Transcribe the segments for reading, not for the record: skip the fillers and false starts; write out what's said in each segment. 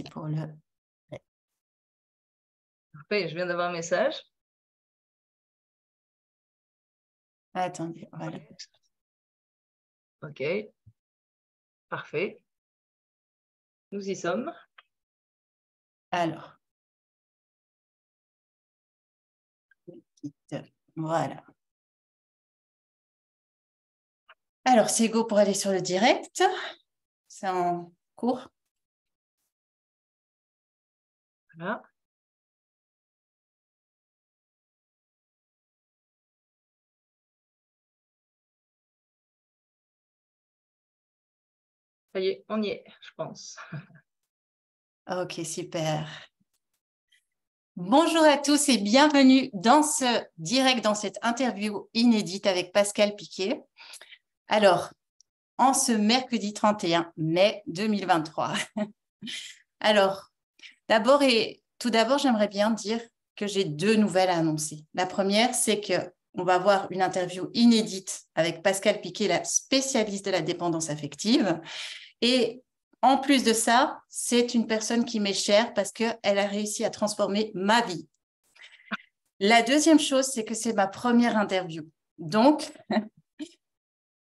pour le... Parfait, je viens d'avoir un message. Attendez, voilà. OK. Parfait. Nous y sommes. Alors. Voilà. Alors, c'est go pour aller sur le direct. C'est en cours. Voilà. Ça y est, on y est, je pense. Ok, super. Bonjour à tous et bienvenue dans ce direct, dans cette interview inédite avec Pascal Piquet. Alors, en ce mercredi 31 mai 2023. Alors, tout d'abord, j'aimerais bien dire que j'ai deux nouvelles à annoncer. La première, c'est qu'on va avoir une interview inédite avec Pascal Piquet, la spécialiste de la dépendance affective. Et en plus de ça, c'est une personne qui m'est chère parce qu'elle a réussi à transformer ma vie. La deuxième chose, c'est que c'est ma première interview. Donc,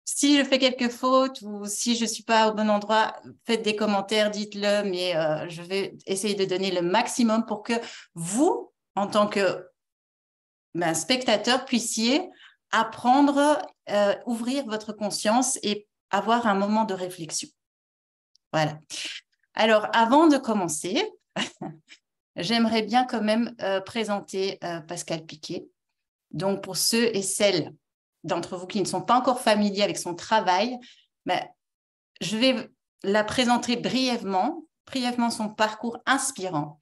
si je fais quelques fautes ou si je ne suis pas au bon endroit, faites des commentaires, dites-le, mais je vais essayer de donner le maximum pour que vous, en tant que spectateur, puissiez apprendre, ouvrir votre conscience et avoir un moment de réflexion. Voilà. Alors, avant de commencer, j'aimerais bien quand même présenter Pascal Piquet. Donc, pour ceux et celles d'entre vous qui ne sont pas encore familiers avec son travail, je vais la présenter brièvement son parcours inspirant.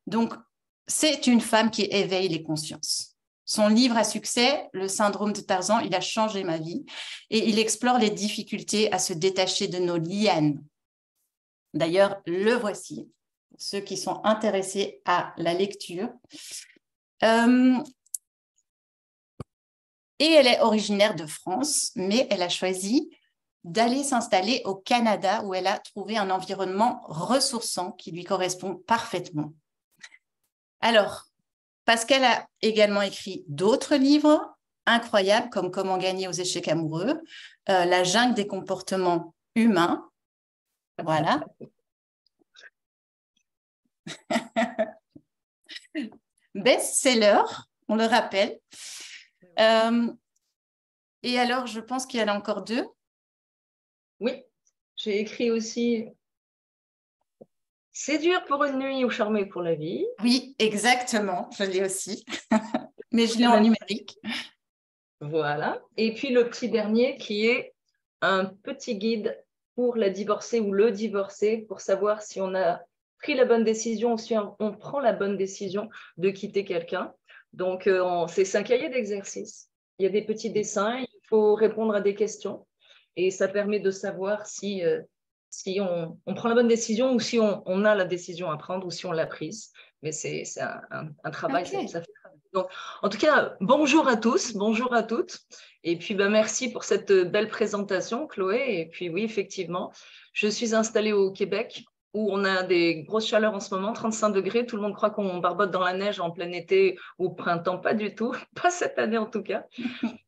Donc, c'est une femme qui éveille les consciences. Son livre à succès, Le syndrome de Tarzan, il a changé ma vie et il explore les difficultés à se détacher de nos lianes. D'ailleurs, le voici, pour ceux qui sont intéressés à la lecture. Et elle est originaire de France, mais elle a choisi d'aller s'installer au Canada où elle a trouvé un environnement ressourçant qui lui correspond parfaitement. Alors, Pascal a également écrit d'autres livres incroyables comme Comment gagner aux échecs amoureux, La jungle des comportements humains. Voilà. Best-seller, on le rappelle. Et alors, je pense qu'il y en a encore deux. Oui, j'ai écrit aussi Séduire pour une nuit ou charmer pour la vie. Oui, exactement, je l'ai aussi, mais je l'ai en numérique. Voilà. Et puis le petit dernier qui est un petit guide pour la divorcée ou le divorcé pour savoir si on a pris la bonne décision ou si on prend la bonne décision de quitter quelqu'un. Donc, c'est un cahier d'exercice. Il y a des petits dessins, il faut répondre à des questions et ça permet de savoir si on prend la bonne décision ou si on a la décision à prendre ou si on l'a prise. Mais c'est un travail, Okay. ça fait travail. Donc, en tout cas, bonjour à tous, bonjour à toutes. Et puis, merci pour cette belle présentation, Chloé. Et puis, oui, effectivement, je suis installée au Québec où on a des grosses chaleurs en ce moment, 35 degrés. Tout le monde croit qu'on barbote dans la neige en plein été ou au printemps. Pas du tout, pas cette année en tout cas.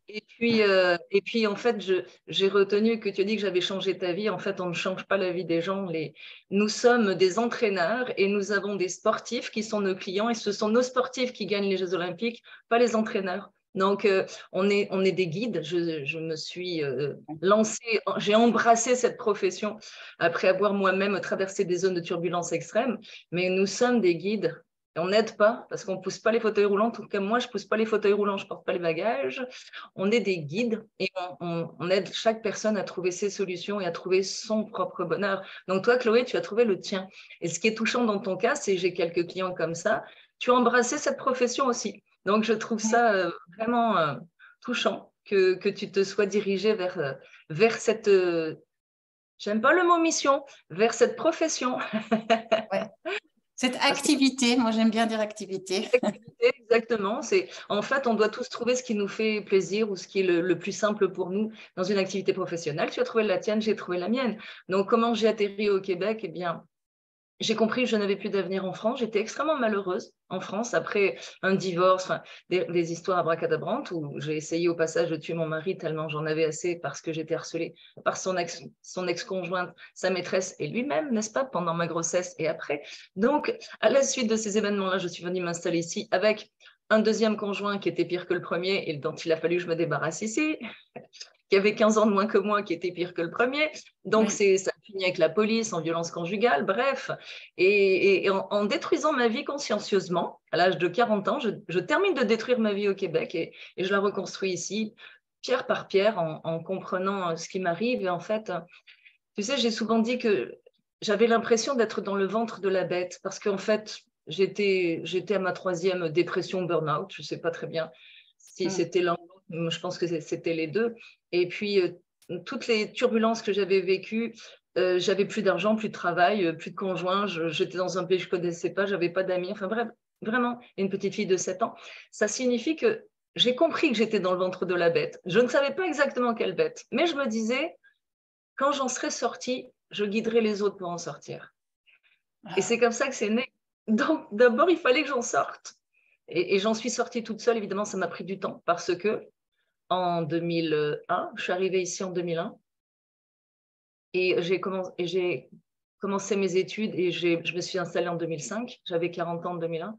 Et puis en fait, j'ai retenu que tu as dit que j'avais changé ta vie. En fait, on ne change pas la vie des gens. Nous sommes des entraîneurs et nous avons des sportifs qui sont nos clients et ce sont nos sportifs qui gagnent les Jeux Olympiques, pas les entraîneurs. Donc, on est des guides. Je me suis lancée, j'ai embrassé cette profession après avoir moi-même traversé des zones de turbulence extrême. Mais nous sommes des guides. Et on n'aide pas parce qu'on ne pousse pas les fauteuils roulants. En tout cas, moi, je ne pousse pas les fauteuils roulants, je ne porte pas les bagages. On est des guides et on aide chaque personne à trouver ses solutions et à trouver son propre bonheur. Donc toi, Chloé, tu as trouvé le tien. Et ce qui est touchant dans ton cas, c'est j'ai quelques clients comme ça, tu as embrassé cette profession aussi. Donc je trouve ça vraiment touchant que tu te sois dirigée vers cette, j'aime pas le mot mission, vers cette profession. Ouais. Cette activité, moi j'aime bien dire activité. Exactement. En fait, on doit tous trouver ce qui nous fait plaisir ou ce qui est le plus simple pour nous dans une activité professionnelle. Tu as trouvé la tienne, j'ai trouvé la mienne. Donc, comment j'ai atterri au Québec? Eh bien, j'ai compris que je n'avais plus d'avenir en France. J'étais extrêmement malheureuse en France après un divorce, enfin, des histoires abracadabrantes où j'ai essayé au passage de tuer mon mari tellement j'en avais assez parce que j'étais harcelée par son ex-conjointe, sa maîtresse et lui-même, n'est-ce pas, pendant ma grossesse et après. Donc, à la suite de ces événements-là, je suis venue m'installer ici avec un deuxième conjoint qui était pire que le premier et dont il a fallu que je me débarrasse ici, qui avait 15 ans de moins que moi, qui était pire que le premier. Donc, Oui. ça finit avec la police, en violence conjugale, bref. Et en détruisant ma vie consciencieusement, à l'âge de 40 ans, je termine de détruire ma vie au Québec et je la reconstruis ici, pierre par pierre, en comprenant ce qui m'arrive. Et en fait, tu sais, j'ai souvent dit que j'avais l'impression d'être dans le ventre de la bête parce qu'en fait, j'étais à ma 3e dépression burn-out, je ne sais pas très bien si c'était l'un ou l'autre, je pense que c'était les deux. Et puis, toutes les turbulences que j'avais vécues, j'avais plus d'argent, plus de travail, plus de conjoint, j'étais dans un pays que je ne connaissais pas, j'avais pas d'amis, enfin bref, vraiment, une petite fille de 7 ans. Ça signifie que j'ai compris que j'étais dans le ventre de la bête. Je ne savais pas exactement quelle bête, mais je me disais, quand j'en serai sortie, je guiderai les autres pour en sortir. Et c'est comme ça que c'est né. Donc, d'abord, il fallait que j'en sorte. Et j'en suis sortie toute seule. Évidemment, ça m'a pris du temps parce que en 2001, je suis arrivée ici en 2001 et j'ai commencé mes études et je me suis installée en 2005. J'avais 40 ans en 2001.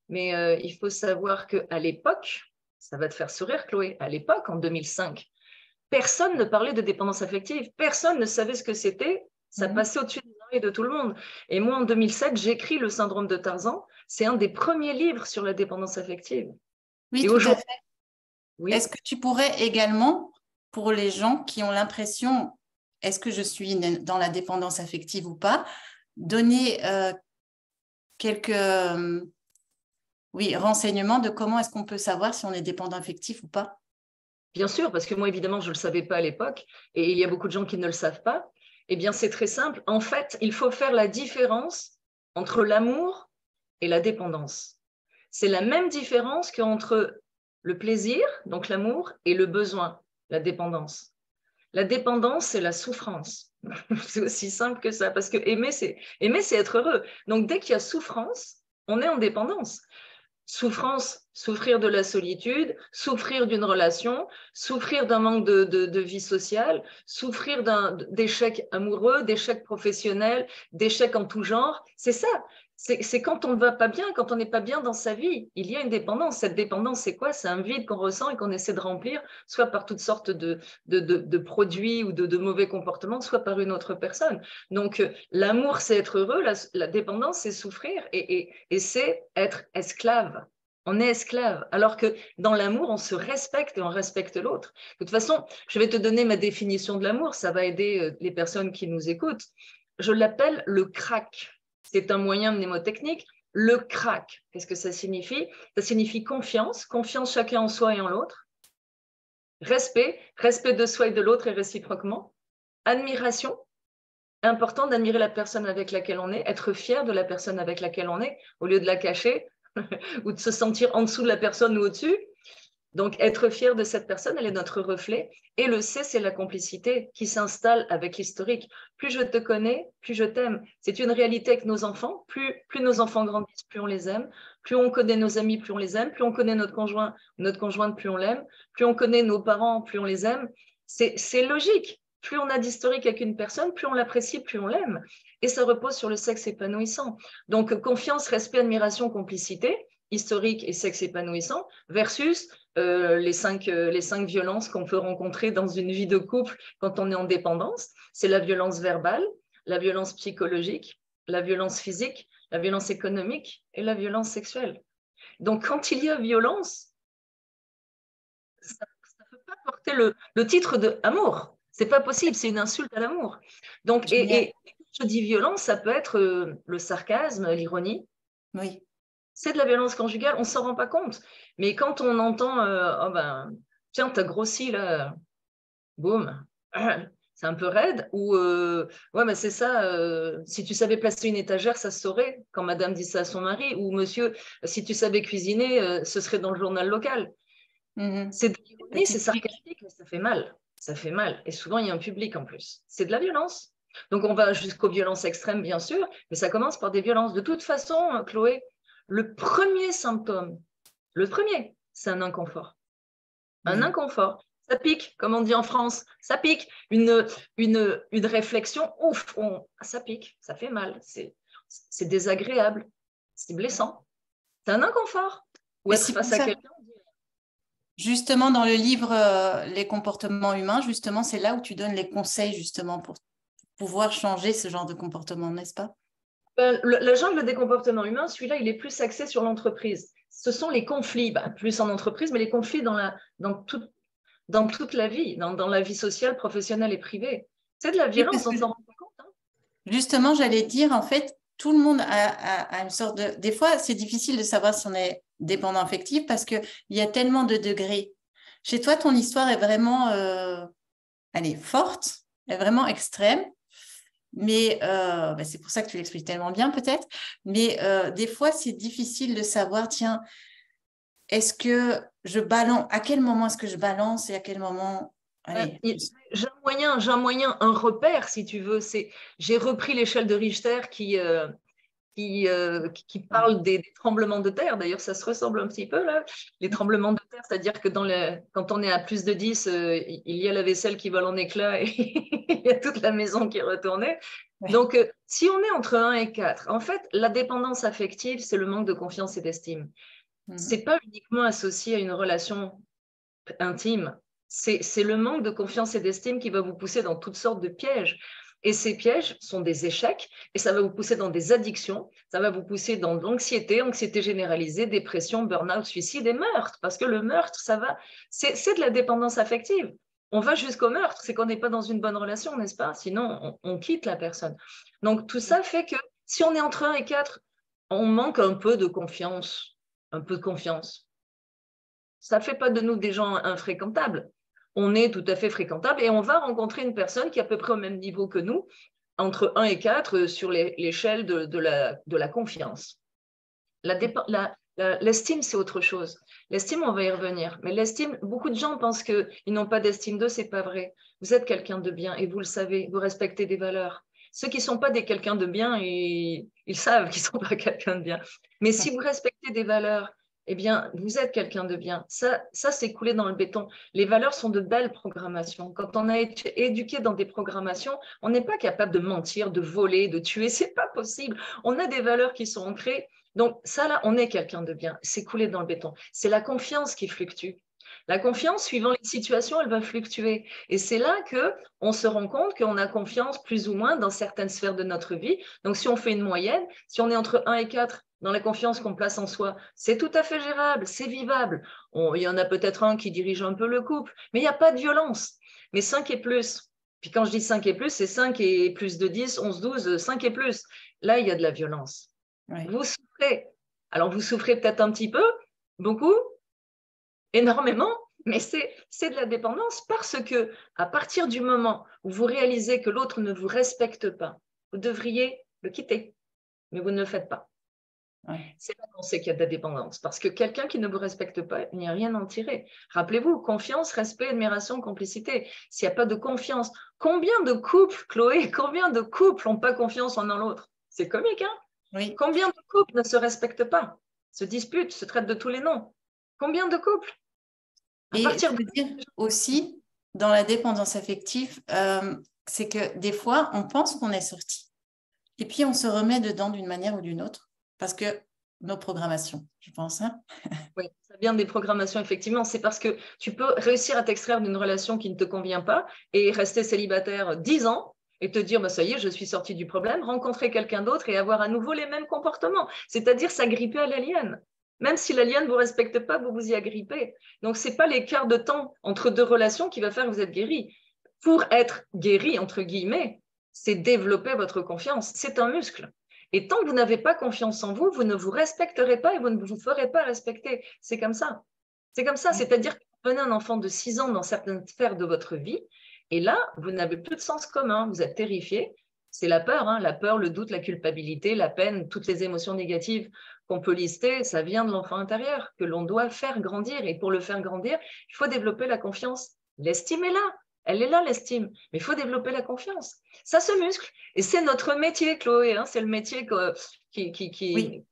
Mais il faut savoir qu'à l'époque, ça va te faire sourire, Chloé, à l'époque, en 2005, personne ne parlait de dépendance affective. Personne ne savait ce que c'était. Ça passait au-dessus des oreilles de tout le monde. Et moi, en 2007, j'écris Le syndrome de Tarzan. C'est un des premiers livres sur la dépendance affective. Oui, Et tout à aujourd'hui, fait. oui, Est-ce que tu pourrais également, pour les gens qui ont l'impression, est-ce que je suis dans la dépendance affective ou pas, donner quelques renseignements de comment est-ce qu'on peut savoir si on est dépendant affectif ou pas? bien sûr, parce que moi, évidemment, je ne le savais pas à l'époque. Et il y a beaucoup de gens qui ne le savent pas. Eh bien, c'est très simple. En fait, il faut faire la différence entre l'amour et la dépendance. C'est la même différence qu'entre le plaisir, donc l'amour, et le besoin, la dépendance. La dépendance, c'est la souffrance. C'est aussi simple que ça, parce que aimer, c'est être heureux. Donc, dès qu'il y a souffrance, on est en dépendance. Souffrance, souffrir de la solitude, souffrir d'une relation, souffrir d'un manque de vie sociale, souffrir d'échecs amoureux, d'échecs professionnels, d'échecs en tout genre. C'est ça. C'est quand on ne va pas bien, quand on n'est pas bien dans sa vie. Il y a une dépendance. Cette dépendance, c'est quoi? C'est un vide qu'on ressent et qu'on essaie de remplir, soit par toutes sortes de produits ou de mauvais comportements, soit par une autre personne. Donc, l'amour, c'est être heureux. La dépendance, c'est souffrir et c'est être esclave. On est esclave, alors que dans l'amour, on se respecte et on respecte l'autre. De toute façon, je vais te donner ma définition de l'amour, ça va aider les personnes qui nous écoutent. Je l'appelle le crack. C'est un moyen mnémotechnique. Le crack, qu'est-ce que ça signifie? Ça signifie confiance, confiance chacun en soi et en l'autre. Respect, respect de soi et de l'autre et réciproquement. Admiration, important d'admirer la personne avec laquelle on est, être fier de la personne avec laquelle on est, au lieu de la cacher ou de se sentir en dessous de la personne ou au-dessus. Donc, être fier de cette personne, elle est notre reflet. Et le C, c'est la complicité qui s'installe avec l'historique. Plus je te connais, plus je t'aime. C'est une réalité avec nos enfants. Plus nos enfants grandissent, plus on les aime. Plus on connaît nos amis, plus on les aime. Plus on connaît notre conjoint, notre conjointe, plus on l'aime. Plus on connaît nos parents, plus on les aime. C'est logique. Plus on a d'historique avec une personne, plus on l'apprécie, plus on l'aime. Et ça repose sur le sexe épanouissant. Donc, confiance, respect, admiration, complicité, historique et sexe épanouissant, versus les cinq violences qu'on peut rencontrer dans une vie de couple quand on est en dépendance. C'est la violence verbale, la violence psychologique, la violence physique, la violence économique et la violence sexuelle. Donc, quand il y a violence, ça ne peut pas porter le titre d'amour. C'est pas possible, c'est une insulte à l'amour. Donc, et quand je dis violence, ça peut être le sarcasme, l'ironie. Oui. C'est de la violence conjugale, on ne s'en rend pas compte. Mais quand on entend oh ben, tiens, t'as grossi là, boum, c'est un peu raide, ou ouais, mais c'est ça, si tu savais placer une étagère, ça se saurait, quand madame dit ça à son mari, ou monsieur, si tu savais cuisiner, ce serait dans le journal local. C'est de l'ironie, c'est sarcastique, mais ça fait mal. Ça fait mal. Et souvent, il y a un public en plus. C'est de la violence. Donc, on va jusqu'aux violences extrêmes, bien sûr, mais ça commence par des violences. De toute façon, Chloé, le premier symptôme, c'est un inconfort. Un inconfort. Ça pique, comme on dit en France, ça pique. Une réflexion, ouf, ça pique, ça fait mal, c'est désagréable, c'est blessant. C'est un inconfort. Ou être face à quelqu'un. Justement, dans le livre Les comportements humains, justement, c'est là où tu donnes les conseils justement pour pouvoir changer ce genre de comportement, n'est-ce pas? La jungle des comportements humains, celui-là, il est plus axé sur l'entreprise. Ce sont les conflits, plus en entreprise, mais les conflits dans toute la vie, dans la vie sociale, professionnelle et privée. C'est de la violence, on s'en rend pas compte. Hein. Justement, j'allais dire, en fait, tout le monde a une sorte de... Des fois, c'est difficile de savoir si on est dépendant affectif parce qu'il y a tellement de degrés. Chez toi, ton histoire est vraiment elle est forte, elle est vraiment extrême. Mais c'est pour ça que tu l'expliques tellement bien peut-être. Mais des fois, c'est difficile de savoir, tiens, est-ce que je balance, à quel moment est-ce que je balance et à quel moment... Allez. J'ai un moyen, un repère, si tu veux. J'ai repris l'échelle de Richter qui parle des tremblements de terre. D'ailleurs, ça se ressemble un petit peu, là. Les tremblements de terre, c'est-à-dire que quand on est à plus de 10, il y a la vaisselle qui vole en éclats et il y a toute la maison qui est retournée. Ouais. Donc, si on est entre 1 et 4, en fait, la dépendance affective, c'est le manque de confiance et d'estime. Ce n'est pas uniquement associé à une relation intime. C'est le manque de confiance et d'estime qui va vous pousser dans toutes sortes de pièges. Et ces pièges sont des échecs et ça va vous pousser dans des addictions, ça va vous pousser dans de l'anxiété, anxiété généralisée, dépression, burn-out, suicide et meurtre. Parce que le meurtre, c'est de la dépendance affective. On va jusqu'au meurtre, c'est qu'on n'est pas dans une bonne relation, n'est-ce pas? Sinon, on quitte la personne. Donc, tout ça fait que si on est entre 1 et 4, on manque un peu de confiance. Un peu de confiance. Ça ne fait pas de nous des gens infréquentables. On est tout à fait fréquentable et on va rencontrer une personne qui est à peu près au même niveau que nous, entre 1 et 4 sur l'échelle de la confiance. L'estime, c'est autre chose. L'estime, on va y revenir. Mais l'estime, beaucoup de gens pensent qu'ils n'ont pas d'estime d'eux, ce n'est pas vrai. Vous êtes quelqu'un de bien et vous le savez, vous respectez des valeurs. Ceux qui ne sont pas quelqu'un de bien, ils savent qu'ils ne sont pas quelqu'un de bien. Mais si vous respectez des valeurs, eh bien, vous êtes quelqu'un de bien. Ça c'est coulé dans le béton. Les valeurs sont de belles programmations. Quand on a été éduqué dans des programmations, on n'est pas capable de mentir, de voler, de tuer. Ce n'est pas possible. On a des valeurs qui sont ancrées. Donc, ça, là, on est quelqu'un de bien. C'est coulé dans le béton. C'est la confiance qui fluctue. La confiance, suivant les situations, elle va fluctuer. Et c'est là qu'on se rend compte qu'on a confiance plus ou moins dans certaines sphères de notre vie. Donc, si on fait une moyenne, si on est entre 1 et 4 dans la confiance qu'on place en soi, c'est tout à fait gérable, c'est vivable. Il y en a peut-être un qui dirige un peu le couple, mais il n'y a pas de violence. Mais 5 et plus. Puis quand je dis 5 et plus, c'est 5 et plus de 10, 11, 12, 5 et plus. Là, il y a de la violence. Ouais. Vous souffrez. Alors, vous souffrez peut-être un petit peu, beaucoup, énormément, mais c'est de la dépendance parce que à partir du moment où vous réalisez que l'autre ne vous respecte pas, vous devriez le quitter, mais vous ne le faites pas. Ouais. C'est là qu'on sait qu'il y a de la dépendance, parce que quelqu'un qui ne vous respecte pas, il n'y a rien à en tirer. Rappelez-vous, confiance, respect, admiration, complicité. S'il n'y a pas de confiance, combien de couples, Chloé, combien de couples n'ont pas confiance en l'autre? C'est comique, hein? Oui. Combien de couples ne se respectent pas, se disputent, se traitent de tous les noms? Combien de couples? Et je veux dire aussi, dans la dépendance affective, c'est que des fois, on pense qu'on est sorti. Et puis, on se remet dedans d'une manière ou d'une autre. Parce que nos programmations, je pense. Hein. Oui, ça vient des programmations, effectivement. C'est parce que tu peux réussir à t'extraire d'une relation qui ne te convient pas et rester célibataire 10 ans et te dire, bah, ça y est, je suis sortie du problème, rencontrer quelqu'un d'autre et avoir à nouveau les mêmes comportements. C'est-à-dire s'agripper à l'alien. Même si l'alien ne vous respecte pas, vous vous y agrippez. Donc, ce n'est pas l'écart de temps entre deux relations qui va faire que vous êtes guéri. Pour être guéri, entre guillemets, c'est développer votre confiance. C'est un muscle. Et tant que vous n'avez pas confiance en vous, vous ne vous respecterez pas et vous ne vous ferez pas respecter. C'est comme ça. C'est comme ça. C'est-à-dire que vous venez un enfant de 6 ans dans certaines sphères de votre vie et là, vous n'avez plus de sens commun. Vous êtes terrifié. C'est la peur, hein, la peur, le doute, la culpabilité, la peine, toutes les émotions négatives qu'on peut lister, ça vient de l'enfant intérieur que l'on doit faire grandir. Et pour le faire grandir, il faut développer la confiance. L'estime est là. Elle est là, l'estime. Mais il faut développer la confiance. Ça se muscle. Et c'est notre métier, Chloé. Hein. C'est le métier Oui,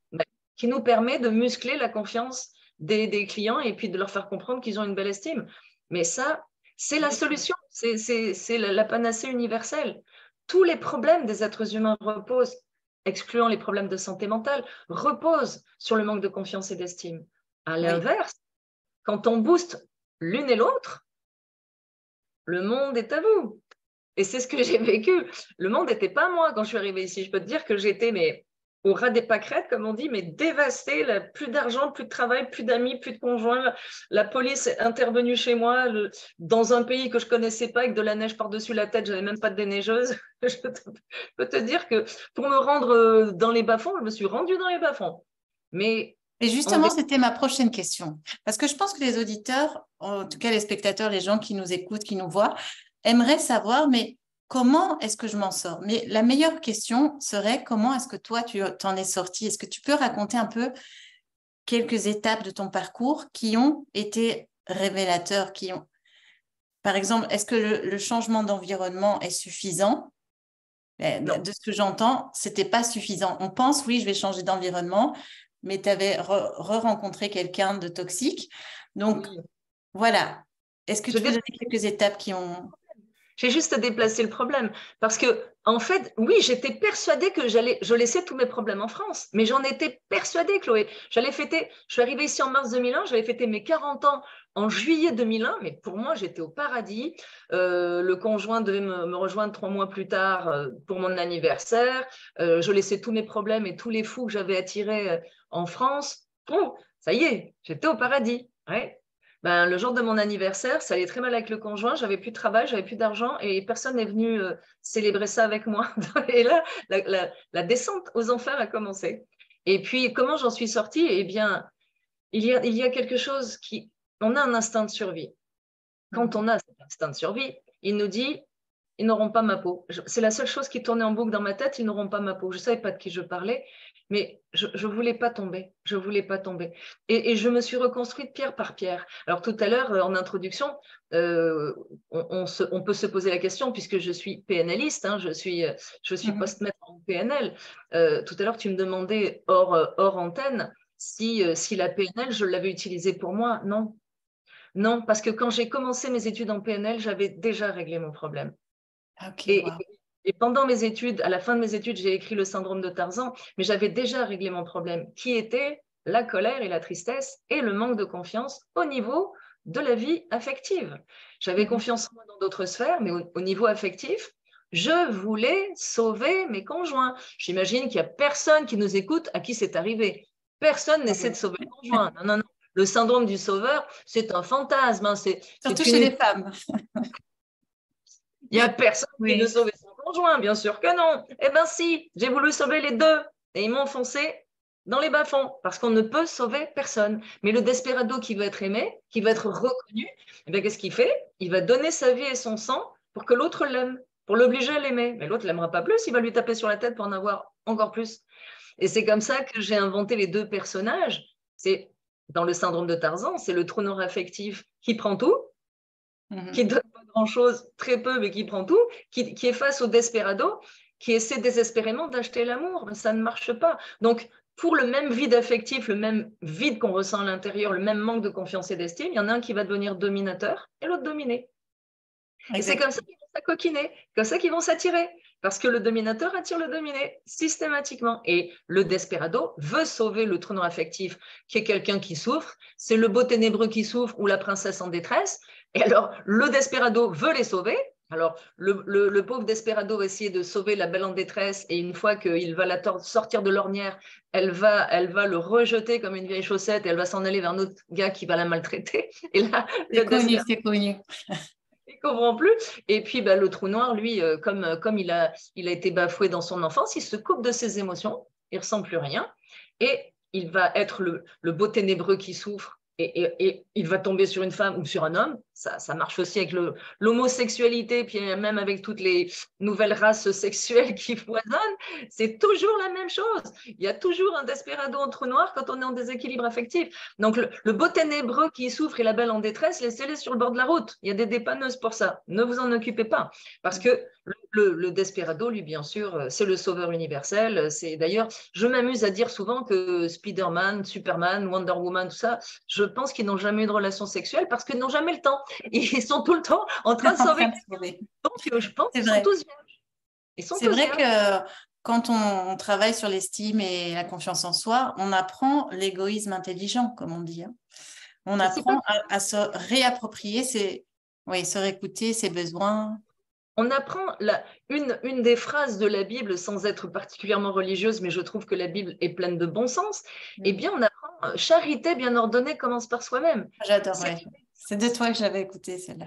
qui nous permet de muscler la confiance des clients et puis de leur faire comprendre qu'ils ont une belle estime. Mais ça, c'est la solution. C'est la panacée universelle. Tous les problèmes des êtres humains reposent, excluant les problèmes de santé mentale, reposent sur le manque de confiance et d'estime. À oui. l'inverse, quand on booste l'une et l'autre, le monde est à vous. Et c'est ce que j'ai vécu. Le monde n'était pas moi quand je suis arrivée ici. Je peux te dire que j'étais au ras des pâquerettes, comme on dit, mais dévastée. Là, plus d'argent, plus de travail, plus d'amis, plus de conjoints. La police est intervenue chez moi dans un pays que je ne connaissais pas avec de la neige par-dessus la tête. Je n'avais même pas de déneigeuse. Je peux te dire que pour me rendre dans les bas-fonds, je me suis rendue dans les bas-fonds. Mais Et en justement, c'était ma prochaine question. Parce que je pense que les auditeurs, en tout cas les spectateurs, les gens qui nous écoutent, qui nous voient, aimeraient savoir, mais comment est-ce que je m'en sors? Mais la meilleure question serait, comment est-ce que toi, tu t'en es sorti? Est-ce que tu peux raconter un peu quelques étapes de ton parcours qui ont été révélateurs, Par exemple, est-ce que le changement d'environnement est suffisant? non. De ce que j'entends, c'était pas suffisant. On pense, oui, je vais changer d'environnement, mais tu avais re-rencontré quelqu'un de toxique. Donc, Oui. voilà. Est-ce que Je tu peux donner quelques étapes qui ont… J'ai juste déplacé le problème. Parce que, en fait, oui, j'étais persuadée que je laissais tous mes problèmes en France. Mais j'en étais persuadée, Chloé. Je suis arrivée ici en mars 2001, j'avais fêté mes 40 ans en juillet 2001. Mais pour moi, j'étais au paradis. Le conjoint devait me rejoindre 3 mois plus tard pour mon anniversaire. Je laissais tous mes problèmes et tous les fous que j'avais attirés en France. Bon, ça y est, j'étais au paradis. Ouais. Ben, le jour de mon anniversaire, ça allait très mal avec le conjoint, j'avais plus de travail, j'avais plus d'argent et personne n'est venu célébrer ça avec moi. Et là, la descente aux enfers a commencé. Et puis, comment j'en suis sortie? Eh bien, il y a quelque chose qui… On a un instinct de survie. Quand on a cet instinct de survie, il nous dit, ils n'auront pas ma peau. C'est la seule chose qui tournait en boucle dans ma tête, ils n'auront pas ma peau. Je ne savais pas de qui je parlais, mais je ne voulais pas tomber. Je voulais pas tomber. Et je me suis reconstruite pierre par pierre. Alors tout à l'heure, en introduction, on peut se poser la question, puisque je suis PNListe, hein, je suis post-maître en PNL. Tout à l'heure, tu me demandais hors antenne si la PNL, je l'avais utilisée pour moi. Non. Non, parce que quand j'ai commencé mes études en PNL, j'avais déjà réglé mon problème. Ok, Et, wow. et pendant mes études, à la fin de mes études, j'ai écrit le syndrome de Tarzan, mais j'avais déjà réglé mon problème, qui était la colère et la tristesse et le manque de confiance au niveau de la vie affective. J'avais confiance en moi dans d'autres sphères, mais au niveau affectif, je voulais sauver mes conjoints. J'imagine qu'il n'y a personne qui nous écoute à qui c'est arrivé. Personne Ah n'essaie oui. de sauver le conjoint. Non, non, non. Le syndrome du sauveur, c'est un fantasme. Hein. Surtout C'est chez une… les femmes. Il n'y a personne qui veut Oui. sauver son conjoint, bien sûr que non. Eh bien si, j'ai voulu sauver les deux et ils m'ont foncé dans les bas-fonds parce qu'on ne peut sauver personne. Mais le desperado qui veut être aimé, qui veut être reconnu, eh bien, qu'est-ce qu'il fait? Il va donner sa vie et son sang pour que l'autre l'aime, pour l'obliger à l'aimer. Mais l'autre ne l'aimera pas plus, il va lui taper sur la tête pour en avoir encore plus. Et c'est comme ça que j'ai inventé les deux personnages. C'est dans le syndrome de Tarzan, c'est le trou noir affectif qui prend tout, qui donne pas grand-chose, très peu, mais qui prend tout, qui est face au desperado, qui essaie désespérément d'acheter l'amour. Mais ça ne marche pas. Donc, pour le même vide affectif, le même vide qu'on ressent à l'intérieur, le même manque de confiance et d'estime, il y en a un qui va devenir dominateur et l'autre dominé. Et c'est comme ça Exactement. qu'ils vont s'acoquiner, comme ça qu'ils vont s'attirer. Parce que le dominateur attire le dominé systématiquement. Et le desperado veut sauver le trou noir affectif, qui est quelqu'un qui souffre. C'est le beau ténébreux qui souffre ou la princesse en détresse. Et alors, le desperado veut les sauver. Alors, le pauvre desperado va essayer de sauver la belle en détresse. Et une fois qu'il va la sortir de l'ornière, elle va le rejeter comme une vieille chaussette et elle va s'en aller vers un autre gars qui va la maltraiter. Et là, le C'est connu, desperado c'est connu. ne comprend plus. Et puis, bah, le trou noir, lui, comme il a été bafoué dans son enfance, il se coupe de ses émotions, il ne ressent plus rien. Et il va être le beau ténébreux qui souffre. Et il va tomber sur une femme ou sur un homme. ça marche aussi avec l'homosexualité, puis même avec toutes les nouvelles races sexuelles qui foisonnent, c'est toujours la même chose. Il y a toujours un desperado en trou noir quand on est en déséquilibre affectif. Donc, le beau ténébreux qui souffre et la belle en détresse, laissez-les sur le bord de la route. Il y a des dépanneuses pour ça. Ne vous en occupez pas. Parce que le desperado, lui, bien sûr, c'est le sauveur universel. D'ailleurs, je m'amuse à dire souvent que Spider-Man, Superman, Wonder Woman, tout ça, je pense qu'ils n'ont jamais eu de relation sexuelle parce qu'ils n'ont jamais le temps. Ils sont tout le temps en train de sauver. Donc, je pense qu'ils sont tous vierges. C'est vrai que quand on travaille sur l'estime et la confiance en soi, on apprend l'égoïsme intelligent, comme on dit. On apprend à se réapproprier, se réécouter ses besoins. On apprend une des phrases de la Bible, sans être particulièrement religieuse, mais je trouve que la Bible est pleine de bon sens. Eh bien, on apprend charité bien ordonnée commence par soi-même. J'adore, ouais. C'est de toi que j'avais écouté celle-là.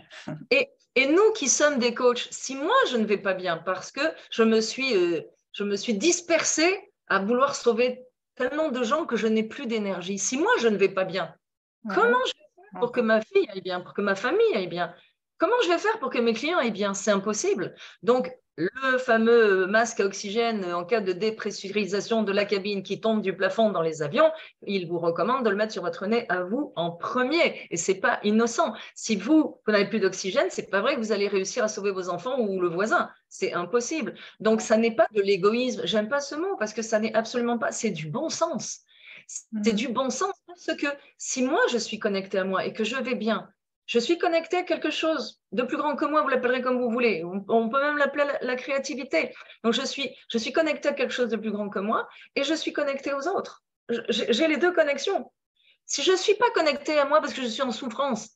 Et nous qui sommes des coachs, si moi je ne vais pas bien parce que je me suis dispersée à vouloir sauver tellement de gens que je n'ai plus d'énergie, si moi je ne vais pas bien, comment je vais faire pour que ma fille aille bien, pour que ma famille aille bien? Comment je vais faire pour que mes clients aillent bien? C'est impossible. Donc, le fameux masque à oxygène en cas de dépressurisation de la cabine qui tombe du plafond dans les avions, il vous recommande de le mettre sur votre nez à vous en premier. Et ce n'est pas innocent. Si vous n'avez plus d'oxygène, ce n'est pas vrai que vous allez réussir à sauver vos enfants ou le voisin. C'est impossible. Donc, ça n'est pas de l'égoïsme. J'aime pas ce mot parce que ça n'est absolument pas. C'est du bon sens. C'est du bon sens parce que si moi, je suis connectée à moi et que je vais bien, je suis connectée à quelque chose de plus grand que moi, vous l'appellerez comme vous voulez. On peut même l'appeler la créativité. Donc, je suis connectée à quelque chose de plus grand que moi et je suis connectée aux autres. J'ai les deux connexions. Si je ne suis pas connectée à moi parce que je suis en souffrance,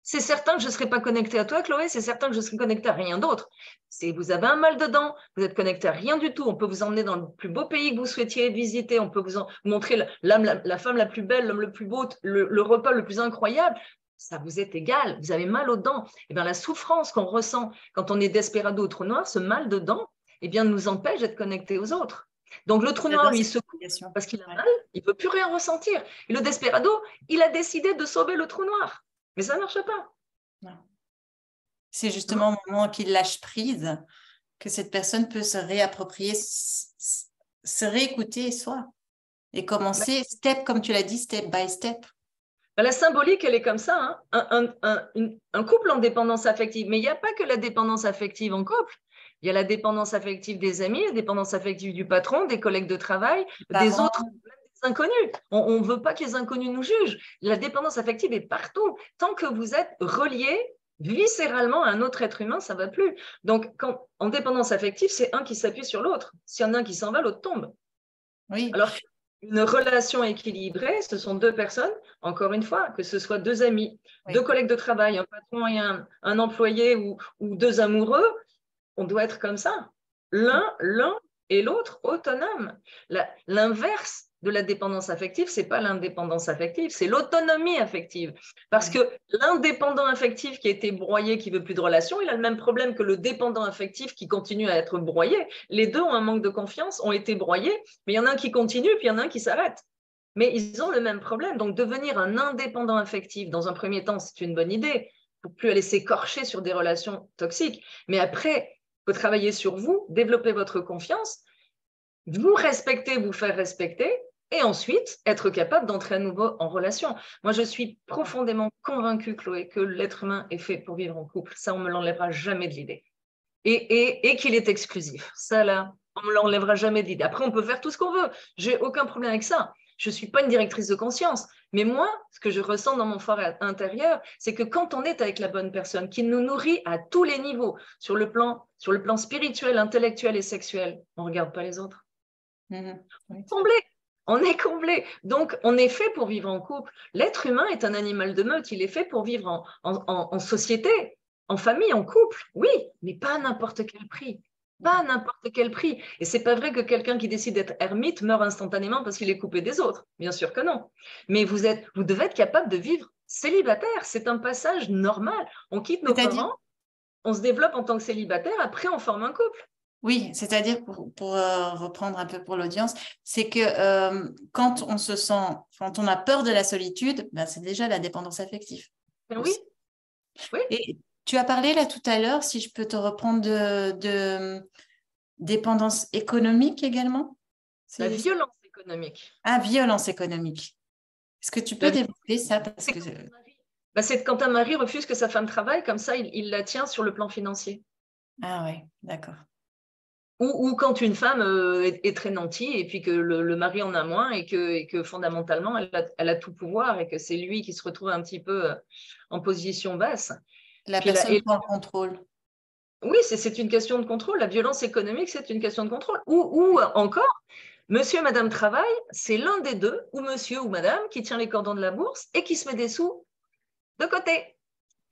c'est certain que je ne serai pas connectée à toi, Chloé, c'est certain que je serai connectée à rien d'autre. Si vous avez un mal dedans, vous êtes connecté à rien du tout, on peut vous emmener dans le plus beau pays que vous souhaitiez visiter, on peut vous montrer la femme la plus belle, l'homme le plus beau, le repas le plus incroyable. Ça vous est égal, vous avez mal aux dents. Et bien, la souffrance qu'on ressent quand on est desperado au trou noir, ce mal de dents, eh bien, nous empêche d'être connectés aux autres. Donc, le trou noir, lui, il se coupe parce qu'il a mal, il ne peut plus rien ressentir. Et le desperado, il a décidé de sauver le trou noir. Mais ça ne marche pas. Non. C'est justement au moment qu'il lâche prise que cette personne peut se réapproprier, se réécouter soi et commencer, step, comme tu l'as dit, step by step. La symbolique, elle est comme ça, hein. Un couple en dépendance affective. Mais il n'y a pas que la dépendance affective en couple. Il y a la dépendance affective des amis, la dépendance affective du patron, des collègues de travail, des autres, même des inconnus. On ne veut pas que les inconnus nous jugent. La dépendance affective est partout. Tant que vous êtes relié viscéralement à un autre être humain, ça ne va plus. Donc, en dépendance affective, c'est un qui s'appuie sur l'autre. S'il y en a un qui s'en va, l'autre tombe. Oui. Alors, une relation équilibrée, ce sont deux personnes, encore une fois, que ce soit deux amis, deux collègues de travail, un patron et un employé ou deux amoureux, on doit être comme ça. L'un et l'autre autonomes. L'inverse de la dépendance affective, ce n'est pas l'indépendance affective, c'est l'autonomie affective. Parce que l'indépendant affectif qui a été broyé, qui ne veut plus de relation, il a le même problème que le dépendant affectif qui continue à être broyé. Les deux ont un manque de confiance, ont été broyés, mais il y en a un qui continue, puis il y en a un qui s'arrête. Mais ils ont le même problème. Donc, devenir un indépendant affectif, dans un premier temps, c'est une bonne idée, pour plus aller s'écorcher sur des relations toxiques. Mais après, il faut travailler sur vous, développer votre confiance, vous respecter, vous faire respecter, et ensuite être capable d'entrer à nouveau en relation. Moi, je suis profondément convaincue, Chloé, que l'être humain est fait pour vivre en couple. Ça, on ne me l'enlèvera jamais de l'idée. Et qu'il est exclusif. Ça, là, on ne me l'enlèvera jamais de l'idée. Après, on peut faire tout ce qu'on veut. Je n'ai aucun problème avec ça. Je ne suis pas une directrice de conscience. Mais moi, ce que je ressens dans mon fort intérieur, c'est que quand on est avec la bonne personne, qui nous nourrit à tous les niveaux, sur le plan spirituel, intellectuel et sexuel, on ne regarde pas les autres. On est comblé. Donc, on est fait pour vivre en couple. L'être humain est un animal de meute. Il est fait pour vivre en société, en famille, en couple. Oui, mais pas à n'importe quel prix. Pas à n'importe quel prix. Et ce n'est pas vrai que quelqu'un qui décide d'être ermite meurt instantanément parce qu'il est coupé des autres. Bien sûr que non. Mais vous devez être capable de vivre célibataire. C'est un passage normal. On quitte nos parents, on se développe en tant que célibataire, après on forme un couple. Oui, c'est-à-dire, pour reprendre un peu pour l'audience, c'est que quand on a peur de la solitude, ben, c'est déjà la dépendance affective. Oui, Oui, Et tu as parlé là tout à l'heure, si je peux te reprendre, de dépendance économique également. la violence économique. Ah, violence économique. Est-ce que tu peux La développer ça parce C'est que... quand un mari refuse que sa femme travaille, comme ça, il la tient sur le plan financier. Ah ouais, d'accord. Ou quand une femme est très nantie et puis que le mari en a moins et que fondamentalement, elle a tout pouvoir et que c'est lui qui se retrouve un petit peu en position basse. La Puis personne prend le contrôle. oui, c'est une question de contrôle. La violence économique, c'est une question de contrôle. Ou encore, monsieur et madame travaillent, c'est l'un des deux, ou monsieur ou madame, qui tient les cordons de la bourse et qui se met des sous de côté.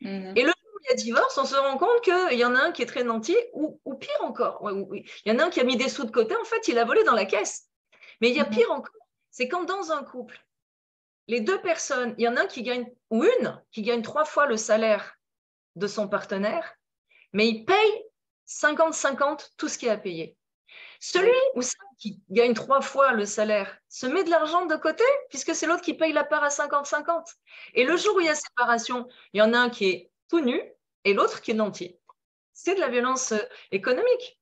Et le jour où il y a divorce, on se rend compte qu'il y en a un qui est très nanti, ou pire encore. Il y en a un qui a mis des sous de côté, en fait, il a volé dans la caisse. Mais il y a pire encore, c'est quand dans un couple, les deux personnes, il y en a un qui gagne, ou une qui gagne 3 fois le salaire de son partenaire, mais il paye 50-50 tout ce qu'il a payé. Celui ou celle qui gagne 3 fois le salaire se met de l'argent de côté, puisque c'est l'autre qui paye la part à 50-50. Et le jour où il y a séparation, il y en a un qui est tout nu et l'autre qui est nanti. C'est de la violence économique.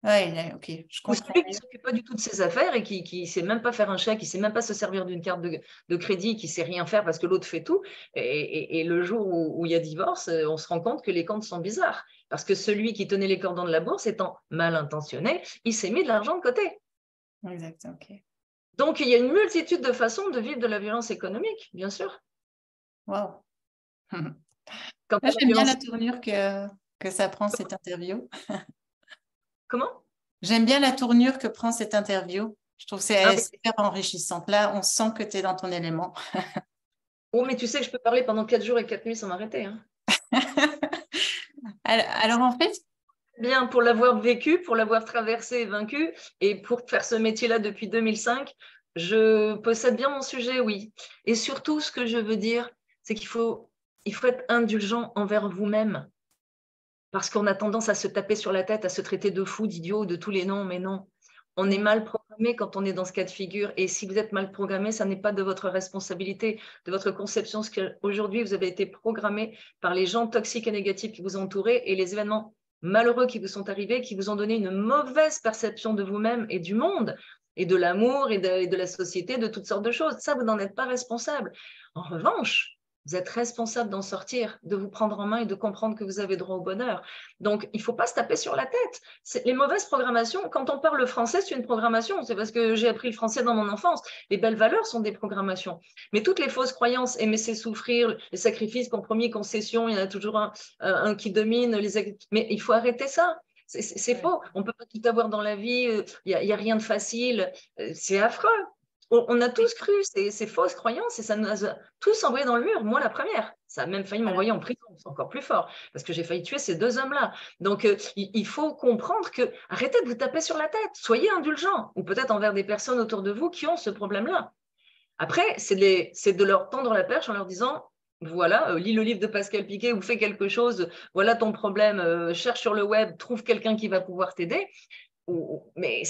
Oui, ok, je Ou comprends. celui qui ne s'occupe pas du tout de ses affaires et qui ne sait même pas faire un chèque, qui ne sait même pas se servir d'une carte de crédit, qui ne sait rien faire parce que l'autre fait tout. Et le jour où il y a divorce, on se rend compte que les comptes sont bizarres. Parce que celui qui tenait les cordons de la bourse, étant mal intentionné, il s'est mis de l'argent de côté. Exact, ok. Donc, il y a une multitude de façons de vivre de la violence économique, bien sûr. Wow. Quand J'aime bien la tournure que ça prend, cette interview. Comment? J'aime bien la tournure que prend cette interview. Je trouve que c'est Ah oui. super enrichissante. Là, on sent que tu es dans ton élément. Oh, mais tu sais que je peux parler pendant 4 jours et 4 nuits sans m'arrêter. Hein. Alors, en fait, Bien, pour l'avoir vécu, pour l'avoir traversé et vaincu, et pour faire ce métier-là depuis 2005, je possède bien mon sujet, oui. Et surtout, ce que je veux dire, c'est il faut être indulgent envers vous-même, parce qu'on a tendance à se taper sur la tête, à se traiter de fou, d'idiot, de tous les noms, mais non. On est mal programmé quand on est dans ce cas de figure. Et si vous êtes mal programmé, ça n'est pas de votre responsabilité, de votre conception. Parce qu'aujourd'hui, vous avez été programmé par les gens toxiques et négatifs qui vous entouraient et les événements malheureux qui vous sont arrivés, qui vous ont donné une mauvaise perception de vous-même et du monde, et de l'amour, et de la société, de toutes sortes de choses. Ça, vous n'en êtes pas responsable. En revanche, vous êtes responsable d'en sortir, de vous prendre en main et de comprendre que vous avez droit au bonheur. Donc, il ne faut pas se taper sur la tête. Les mauvaises programmations, quand on parle français, c'est une programmation. C'est parce que j'ai appris le français dans mon enfance. Les belles valeurs sont des programmations. Mais toutes les fausses croyances, aimer c'est souffrir, les sacrifices, compromis, concessions, il y en a toujours un qui domine. Mais il faut arrêter ça. C'est faux. On ne peut pas tout avoir dans la vie. Il n'y a rien de facile. C'est affreux. On a tous cru ces fausses croyances et ça nous a tous envoyés dans le mur, moi la première. Ça a même failli m'envoyer en prison, c'est encore plus fort, parce que j'ai failli tuer ces 2 hommes-là. Donc, il faut comprendre que arrêtez de vous taper sur la tête, soyez indulgents, ou peut-être envers des personnes autour de vous qui ont ce problème-là. Après, c'est de leur tendre la perche en leur disant, voilà, lis le livre de Pascal Piquet ou fais quelque chose, voilà ton problème, cherche sur le web, trouve quelqu'un qui va pouvoir t'aider. Mais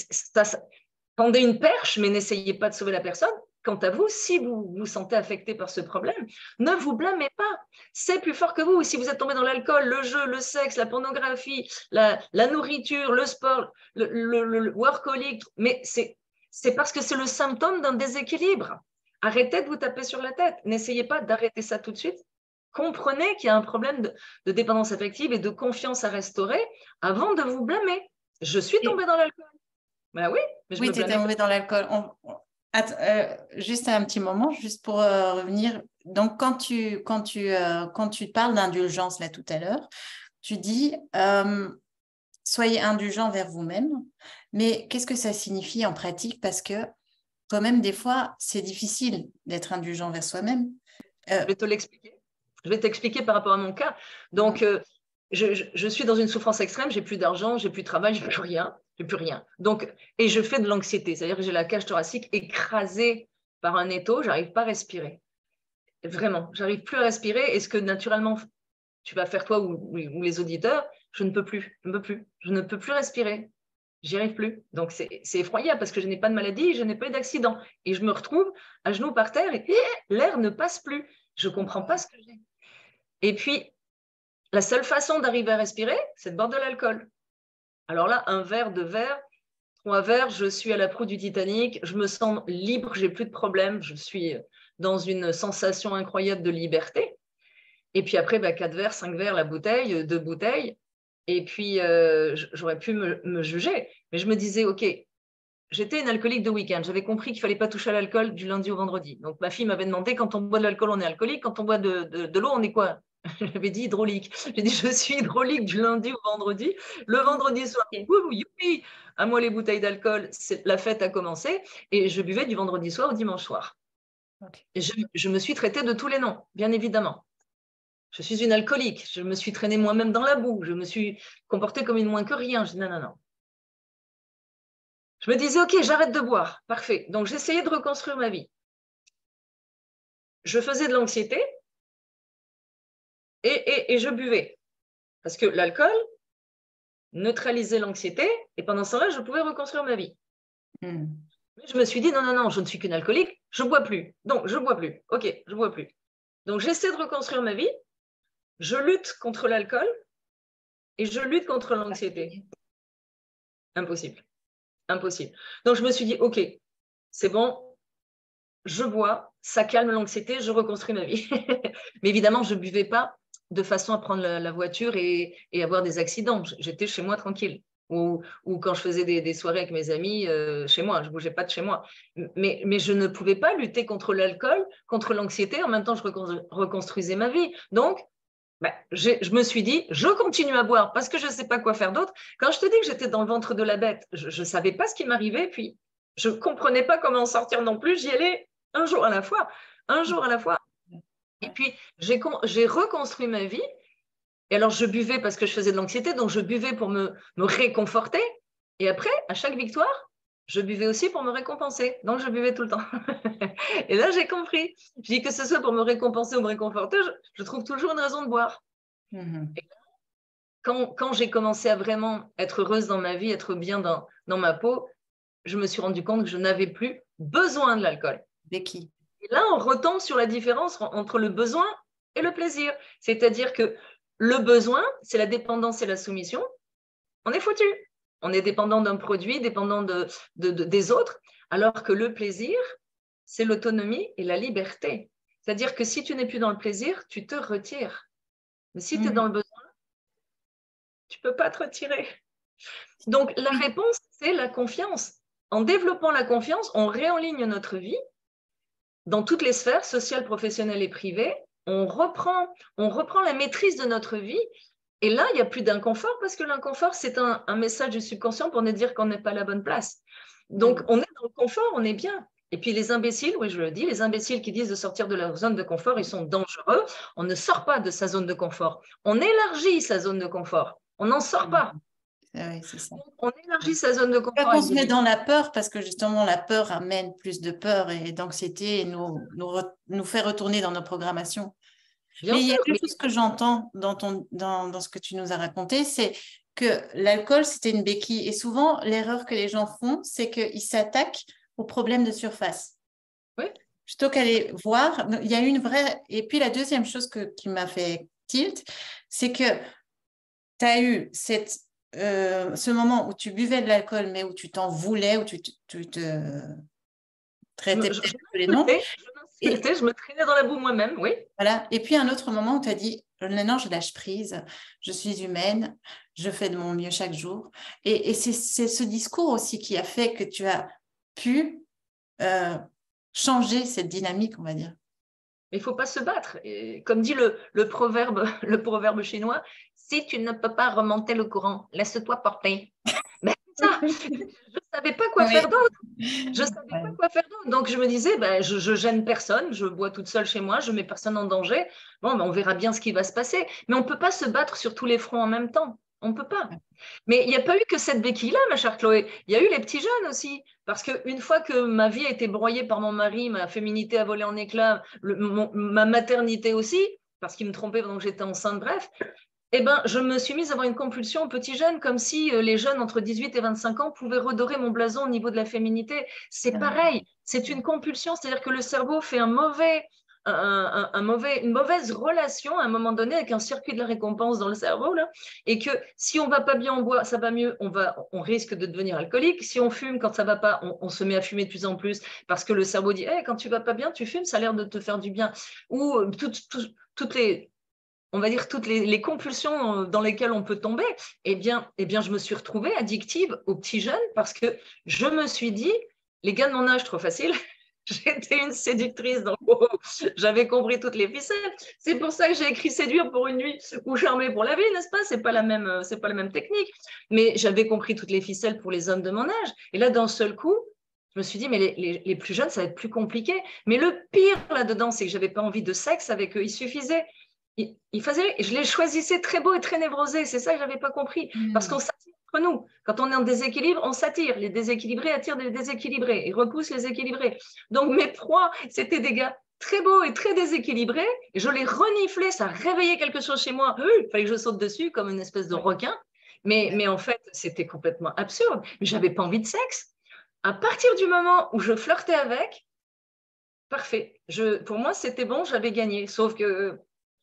tendez une perche, mais n'essayez pas de sauver la personne. Quant à vous, si vous vous sentez affecté par ce problème, ne vous blâmez pas. C'est plus fort que vous. Si vous êtes tombé dans l'alcool, le jeu, le sexe, la pornographie, la nourriture, le sport, le workaholic, mais c'est parce que c'est le symptôme d'un déséquilibre. Arrêtez de vous taper sur la tête. N'essayez pas d'arrêter ça tout de suite. Comprenez qu'il y a un problème de dépendance affective et de confiance à restaurer avant de vous blâmer. Je suis tombée dans l'alcool. Ben oui, mais je me tu étais blâmais tombé dans l'alcool. Juste un petit moment, juste pour revenir. Donc, quand tu parles d'indulgence là tout à l'heure, tu dis soyez indulgents vers vous-même. Mais qu'est-ce que ça signifie en pratique? Parce que quand même, des fois, c'est difficile d'être indulgent vers soi-même. Je vais te l'expliquer. Je vais t'expliquer par rapport à mon cas. Donc, je suis dans une souffrance extrême, j'ai plus d'argent, j'ai plus de travail, j'ai plus rien. J'ai plus rien. Donc, et je fais de l'anxiété, c'est-à-dire que j'ai la cage thoracique écrasée par un étau, j'arrive pas à respirer. Vraiment, j'arrive plus à respirer. Et ce que naturellement tu vas faire toi ou les auditeurs, je ne peux plus, je ne peux plus respirer. J'y arrive plus. Donc, c'est effroyable parce que je n'ai pas de maladie, je n'ai pas eu d'accident. Et je me retrouve à genoux par terre et l'air ne passe plus. Je ne comprends pas ce que j'ai. Et puis, la seule façon d'arriver à respirer, c'est de boire de l'alcool. Alors là, un verre, 2 verres, 3 verres, je suis à la proue du Titanic, je me sens libre, j'ai plus de problème, je suis dans une sensation incroyable de liberté. Et puis après, 4 verres, 5 verres, la bouteille, 2 bouteilles. Et puis, j'aurais pu me juger. Mais je me disais, OK, j'étais une alcoolique de week-end. J'avais compris qu'il ne fallait pas toucher à l'alcool du lundi au vendredi. Donc, ma fille m'avait demandé, quand on boit de l'alcool, on est alcoolique. Quand on boit de l'eau, on est quoi? J'avais dit hydraulique. J'ai dit, je suis hydraulique du lundi au vendredi. Le vendredi soir, youpi, à moi les bouteilles d'alcool, la fête a commencé. Et je buvais du vendredi soir au dimanche soir. Okay. Et je me suis traitée de tous les noms, bien évidemment. Je suis une alcoolique. Je me suis traînée moi-même dans la boue. Je me suis comportée comme une moins que rien. Je dis, non. Je me disais, OK, j'arrête de boire. Parfait. Donc, j'essayais de reconstruire ma vie. Je faisais de l'anxiété et je buvais. Parce que l'alcool neutralisait l'anxiété et pendant ce temps-là, je pouvais reconstruire ma vie. Mais je me suis dit, non, je ne suis qu'une alcoolique. Je ne bois plus. Donc, je ne bois plus. OK, je ne bois plus. Donc, j'essaie de reconstruire ma vie. Je lutte contre l'alcool et je lutte contre l'anxiété. Impossible. Donc, je me suis dit, OK, c'est bon, je bois, ça calme l'anxiété, je reconstruis ma vie. Mais évidemment, je ne buvais pas de façon à prendre la voiture et avoir des accidents. J'étais chez moi tranquille. Ou quand je faisais des soirées avec mes amis, chez moi, je ne bougeais pas de chez moi. Mais je ne pouvais pas lutter contre l'alcool, contre l'anxiété, en même temps, je reconstruisais ma vie. Donc, je me suis dit, je continue à boire parce que je ne sais pas quoi faire d'autre. Quand je te dis que j'étais dans le ventre de la bête, je ne savais pas ce qui m'arrivait, puis je ne comprenais pas comment en sortir non plus. J'y allais un jour à la fois. Et puis, j'ai reconstruit ma vie. Et alors, je buvais parce que je faisais de l'anxiété, donc je buvais pour me réconforter. Et après, à chaque victoire, je buvais aussi pour me récompenser. Donc, je buvais tout le temps. Et là, j'ai compris. Je dis que ce soit pour me récompenser ou me réconforter, je trouve toujours une raison de boire. Et quand j'ai commencé à vraiment être heureuse dans ma vie, être bien dans ma peau, je me suis rendu compte que je n'avais plus besoin de l'alcool. Becky. Et là, on retombe sur la différence entre le besoin et le plaisir. C'est-à-dire que le besoin, c'est la dépendance et la soumission. On est foutu. On est dépendant d'un produit, dépendant des autres, alors que le plaisir, c'est l'autonomie et la liberté. C'est-à-dire que si tu n'es plus dans le plaisir, tu te retires. Mais si tu es dans le besoin, tu ne peux pas te retirer. Donc, la réponse, c'est la confiance. En développant la confiance, on réenligne notre vie dans toutes les sphères, sociales, professionnelles et privées. On reprend la maîtrise de notre vie. Et là, il n'y a plus d'inconfort parce que l'inconfort, c'est un message du subconscient pour nous dire qu'on n'est pas à la bonne place. Donc, on est dans le confort, on est bien. Et puis les imbéciles, oui, je le dis, les imbéciles qui disent de sortir de leur zone de confort, ils sont dangereux. On ne sort pas de sa zone de confort. On élargit sa zone de confort. On n'en sort pas. Oui, c'est ça. On élargit sa zone de confort. Pas qu'on se met dans la peur parce que justement la peur amène plus de peur et d'anxiété et nous fait retourner dans nos programmations. Mais il y a quelque chose que j'entends dans ce que tu nous as raconté, c'est que l'alcool, c'était une béquille. Et souvent, l'erreur que les gens font, c'est qu'ils s'attaquent aux problèmes de surface. Oui. Plutôt qu'aller voir, il y a une vraie... Et puis la deuxième chose qui m'a fait tilt, c'est que tu as eu ce moment où tu buvais de l'alcool, mais où tu t'en voulais, où tu te traitais peut-être les noms. Je me traînais dans la boue moi-même, oui. Voilà. Et puis un autre moment où tu as dit, maintenant je lâche prise, je suis humaine, je fais de mon mieux chaque jour. Et c'est ce discours aussi qui a fait que tu as pu changer cette dynamique, on va dire. Il ne faut pas se battre. Et comme dit le proverbe chinois, si tu ne peux pas remonter le courant, laisse-toi porter. Mais ça, je ne savais pas quoi faire d'autre. Donc, je me disais, je gêne personne, je bois toute seule chez moi, je ne mets personne en danger. Bon, on verra bien ce qui va se passer. Mais on ne peut pas se battre sur tous les fronts en même temps. On ne peut pas. Mais il n'y a pas eu que cette béquille-là, ma chère Chloé. Il y a eu les petits jeunes aussi. Parce qu'une fois que ma vie a été broyée par mon mari, ma féminité a volé en éclats, ma maternité aussi, parce qu'il me trompait pendant que j'étais enceinte, bref, je me suis mise à avoir une compulsion aux petits jeunes, comme si les jeunes entre 18 et 25 ans pouvaient redorer mon blason au niveau de la féminité. C'est pareil, c'est une compulsion, c'est-à-dire que le cerveau fait un mauvais une mauvaise relation à un moment donné avec un circuit de la récompense dans le cerveau, là, et que si on ne va pas bien, on boit, ça va mieux, on risque de devenir alcoolique. Si on fume, quand ça ne va pas, on se met à fumer de plus en plus parce que le cerveau dit hey, quand tu ne vas pas bien, tu fumes, ça a l'air de te faire du bien. Ou toutes les compulsions dans lesquelles on peut tomber, eh bien, je me suis retrouvée addictive aux petits jeunes parce que je me suis dit, les gars de mon âge, trop facile. J'étais une séductrice, donc j'avais compris toutes les ficelles. C'est pour ça que j'ai écrit séduire pour une nuit ou charmer pour la vie, n'est-ce pas? C'est pas la même technique. Mais j'avais compris toutes les ficelles pour les hommes de mon âge. Et là, d'un seul coup, je me suis dit, mais les plus jeunes, ça va être plus compliqué. Mais le pire là-dedans, c'est que j'avais pas envie de sexe avec eux. Il suffisait. Je les choisissais très beaux et très névrosés. C'est ça que j'avais pas compris. Parce qu'on s'attire entre nous. Quand on est en déséquilibre, on s'attire. Les déséquilibrés attirent les déséquilibrés et repoussent les équilibrés. Donc mes proies, c'était des gars très beaux et très déséquilibrés. Et je les reniflais, ça réveillait quelque chose chez moi. Il fallait que je saute dessus comme une espèce de requin. Mais en fait, c'était complètement absurde. Mais j'avais pas envie de sexe. À partir du moment où je flirtais avec, parfait. Pour moi, c'était bon, j'avais gagné. Sauf que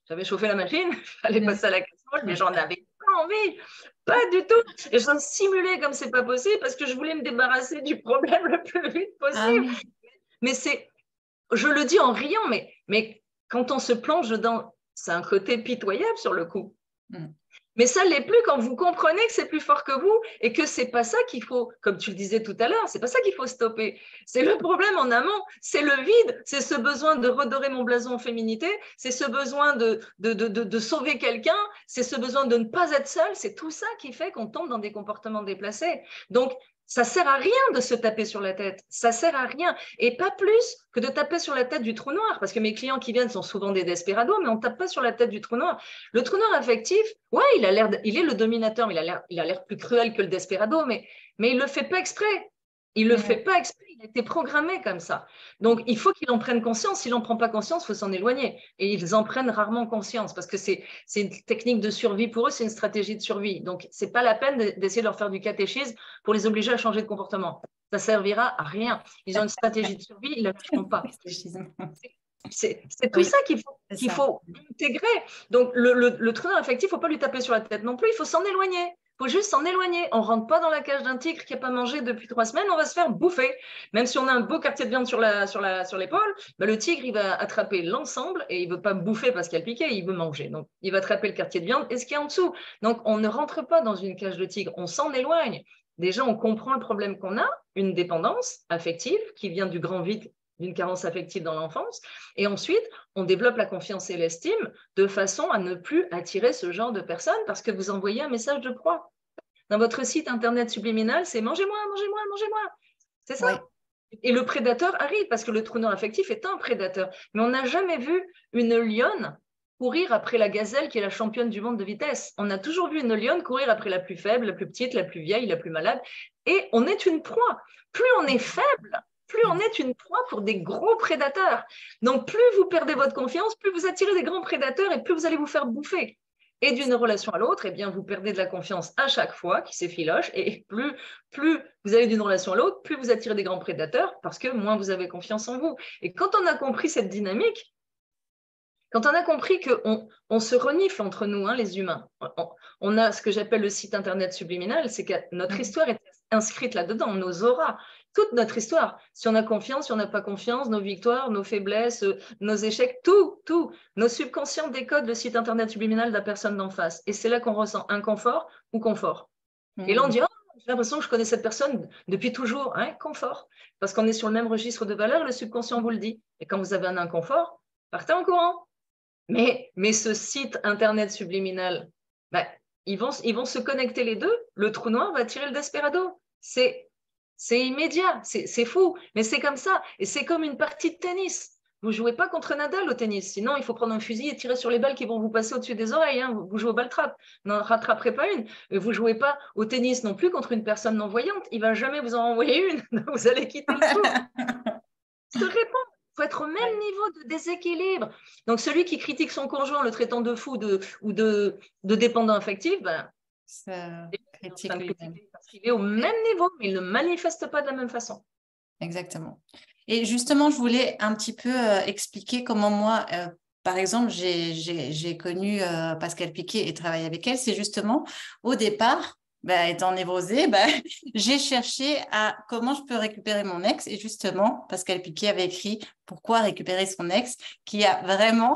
j'avais chauffé la machine, il fallait passer à la casserole, mais j'en avais pas envie, pas du tout. Et j'en simulais comme c'est pas possible parce que je voulais me débarrasser du problème le plus vite possible. Oui. Mais je le dis en riant, mais quand on se plonge dedans, c'est un côté pitoyable sur le coup. Mais ça ne l'est plus quand vous comprenez que c'est plus fort que vous et que ce n'est pas ça qu'il faut, comme tu le disais tout à l'heure, ce n'est pas ça qu'il faut stopper. C'est le problème en amont, c'est le vide, c'est ce besoin de redorer mon blason en féminité, c'est ce besoin de sauver quelqu'un, c'est ce besoin de ne pas être seul, c'est tout ça qui fait qu'on tombe dans des comportements déplacés. Donc, ça ne sert à rien de se taper sur la tête, ça ne sert à rien. Et pas plus que de taper sur la tête du trou noir, parce que mes clients qui viennent sont souvent des desperados, mais on ne tape pas sur la tête du trou noir. Le trou noir affectif, ouais, il est le dominateur, mais il a l'air plus cruel que le desperado, mais il ne le fait pas exprès. Il ne le fait pas exprès, il a été programmé comme ça. Donc, il faut qu'il en prenne conscience. S'il n'en prend pas conscience, il faut s'en éloigner. Et ils en prennent rarement conscience parce que c'est une technique de survie pour eux, c'est une stratégie de survie. Donc, ce n'est pas la peine d'essayer de leur faire du catéchisme pour les obliger à changer de comportement. Ça ne servira à rien. Ils ont une stratégie de survie, ils ne la lâcheront pas. C'est tout ça qu'il faut intégrer. Donc, le trou noir affectif, il ne faut pas lui taper sur la tête non plus, il faut s'en éloigner. Il faut juste s'en éloigner. On ne rentre pas dans la cage d'un tigre qui n'a pas mangé depuis 3 semaines, on va se faire bouffer. Même si on a un beau quartier de viande sur l'épaule, bah, le tigre, il va attraper l'ensemble et il ne veut pas bouffer parce qu'il a piqué, il veut manger. Donc, il va attraper le quartier de viande et ce qui est en dessous. Donc, on ne rentre pas dans une cage de tigre, on s'en éloigne. Déjà, on comprend le problème qu'on a, une dépendance affective qui vient du grand vide d'une carence affective dans l'enfance. Et ensuite, on développe la confiance et l'estime de façon à ne plus attirer ce genre de personnes parce que vous envoyez un message de proie. Dans votre site internet subliminal, c'est mangez-moi, mangez-moi, mangez-moi. C'est ça. Ouais. Et le prédateur arrive parce que le trou noir affectif est un prédateur. Mais on n'a jamais vu une lionne courir après la gazelle qui est la championne du monde de vitesse. On a toujours vu une lionne courir après la plus faible, la plus petite, la plus vieille, la plus malade. Et on est une proie. Plus on est faible, plus on est une proie pour des gros prédateurs. Donc, plus vous perdez votre confiance, plus vous attirez des grands prédateurs et plus vous allez vous faire bouffer. Et d'une relation à l'autre, eh bien, vous perdez de la confiance à chaque fois qui s'effiloche. Et plus vous allez d'une relation à l'autre, plus vous attirez des grands prédateurs parce que moins vous avez confiance en vous. Et quand on a compris cette dynamique, quand on a compris qu'on se renifle entre nous, hein, les humains, on a ce que j'appelle le site internet subliminal, c'est que notre histoire est inscrite là-dedans, nos auras, toute notre histoire. Si on a confiance, si on n'a pas confiance, nos victoires, nos faiblesses, nos échecs, tout, nos subconscients décodent le site internet subliminal de la personne d'en face. Et c'est là qu'on ressent inconfort ou confort. Et là, on dit, oh, j'ai l'impression que je connais cette personne depuis toujours. Hein, confort. Parce qu'on est sur le même registre de valeurs, le subconscient vous le dit. Et quand vous avez un inconfort, partez en courant. Mais ce site internet subliminal, bah, ils vont se connecter les deux. Le trou noir va tirer le desperado. C'est immédiat, c'est fou, mais c'est comme ça. Et c'est comme une partie de tennis. Vous ne jouez pas contre Nadal au tennis, sinon il faut prendre un fusil et tirer sur les balles qui vont vous passer au-dessus des oreilles. Hein. Vous jouez au ball-trap, vous n'en rattraperez pas une. Et vous ne jouez pas au tennis non plus contre une personne non-voyante. Il ne va jamais vous en envoyer une. Vous allez quitter le court. Se répond. Il faut être au même niveau de déséquilibre. Donc, celui qui critique son conjoint en le traitant de fou ou de dépendant affectif, ben, critique lui-même. Parce qu'il est au même niveau, mais il ne manifeste pas de la même façon. Exactement. Et justement, je voulais un petit peu expliquer comment moi, par exemple, j'ai connu Pascal Piquet et travaillé avec elle. C'est justement, au départ, étant névrosée, j'ai cherché à comment je peux récupérer mon ex. Et justement, Pascal Piquet avait écrit Pourquoi récupérer son ex, qui a vraiment,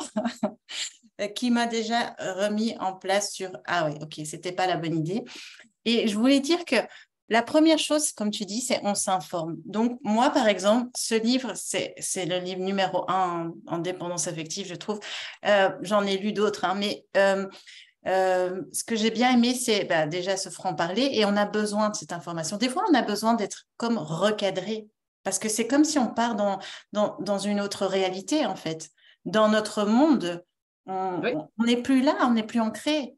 qui m'a déjà remis en place sur ah oui, ok, c'était pas la bonne idée. Et je voulais dire que la première chose, comme tu dis, c'est on s'informe. Donc, moi, par exemple, ce livre, c'est le livre numéro 1 en dépendance affective, je trouve. J'en ai lu d'autres, hein, mais ce que j'ai bien aimé, c'est déjà ce franc-parler et on a besoin de cette information. Des fois, on a besoin d'être comme recadré parce que c'est comme si on part dans une autre réalité, en fait. Dans notre monde, Oui. on n'est plus là, on n'est plus ancré.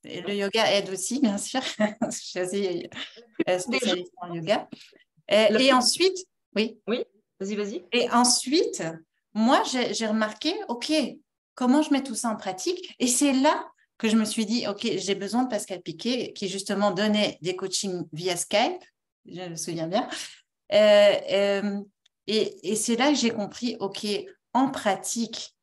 Et le yoga aide aussi, bien sûr. Je suis aussi Des gens, spécialiste en yoga. la Et plus... ensuite, oui. Oui, vas-y, vas-y. Et ensuite, moi, j'ai remarqué, OK, comment je mets tout ça en pratique? Et c'est là que je me suis dit, OK, j'ai besoin de Pascal Piquet, qui justement donnait des coachings via Skype, je me souviens bien. Et c'est là que j'ai compris, OK, en pratique,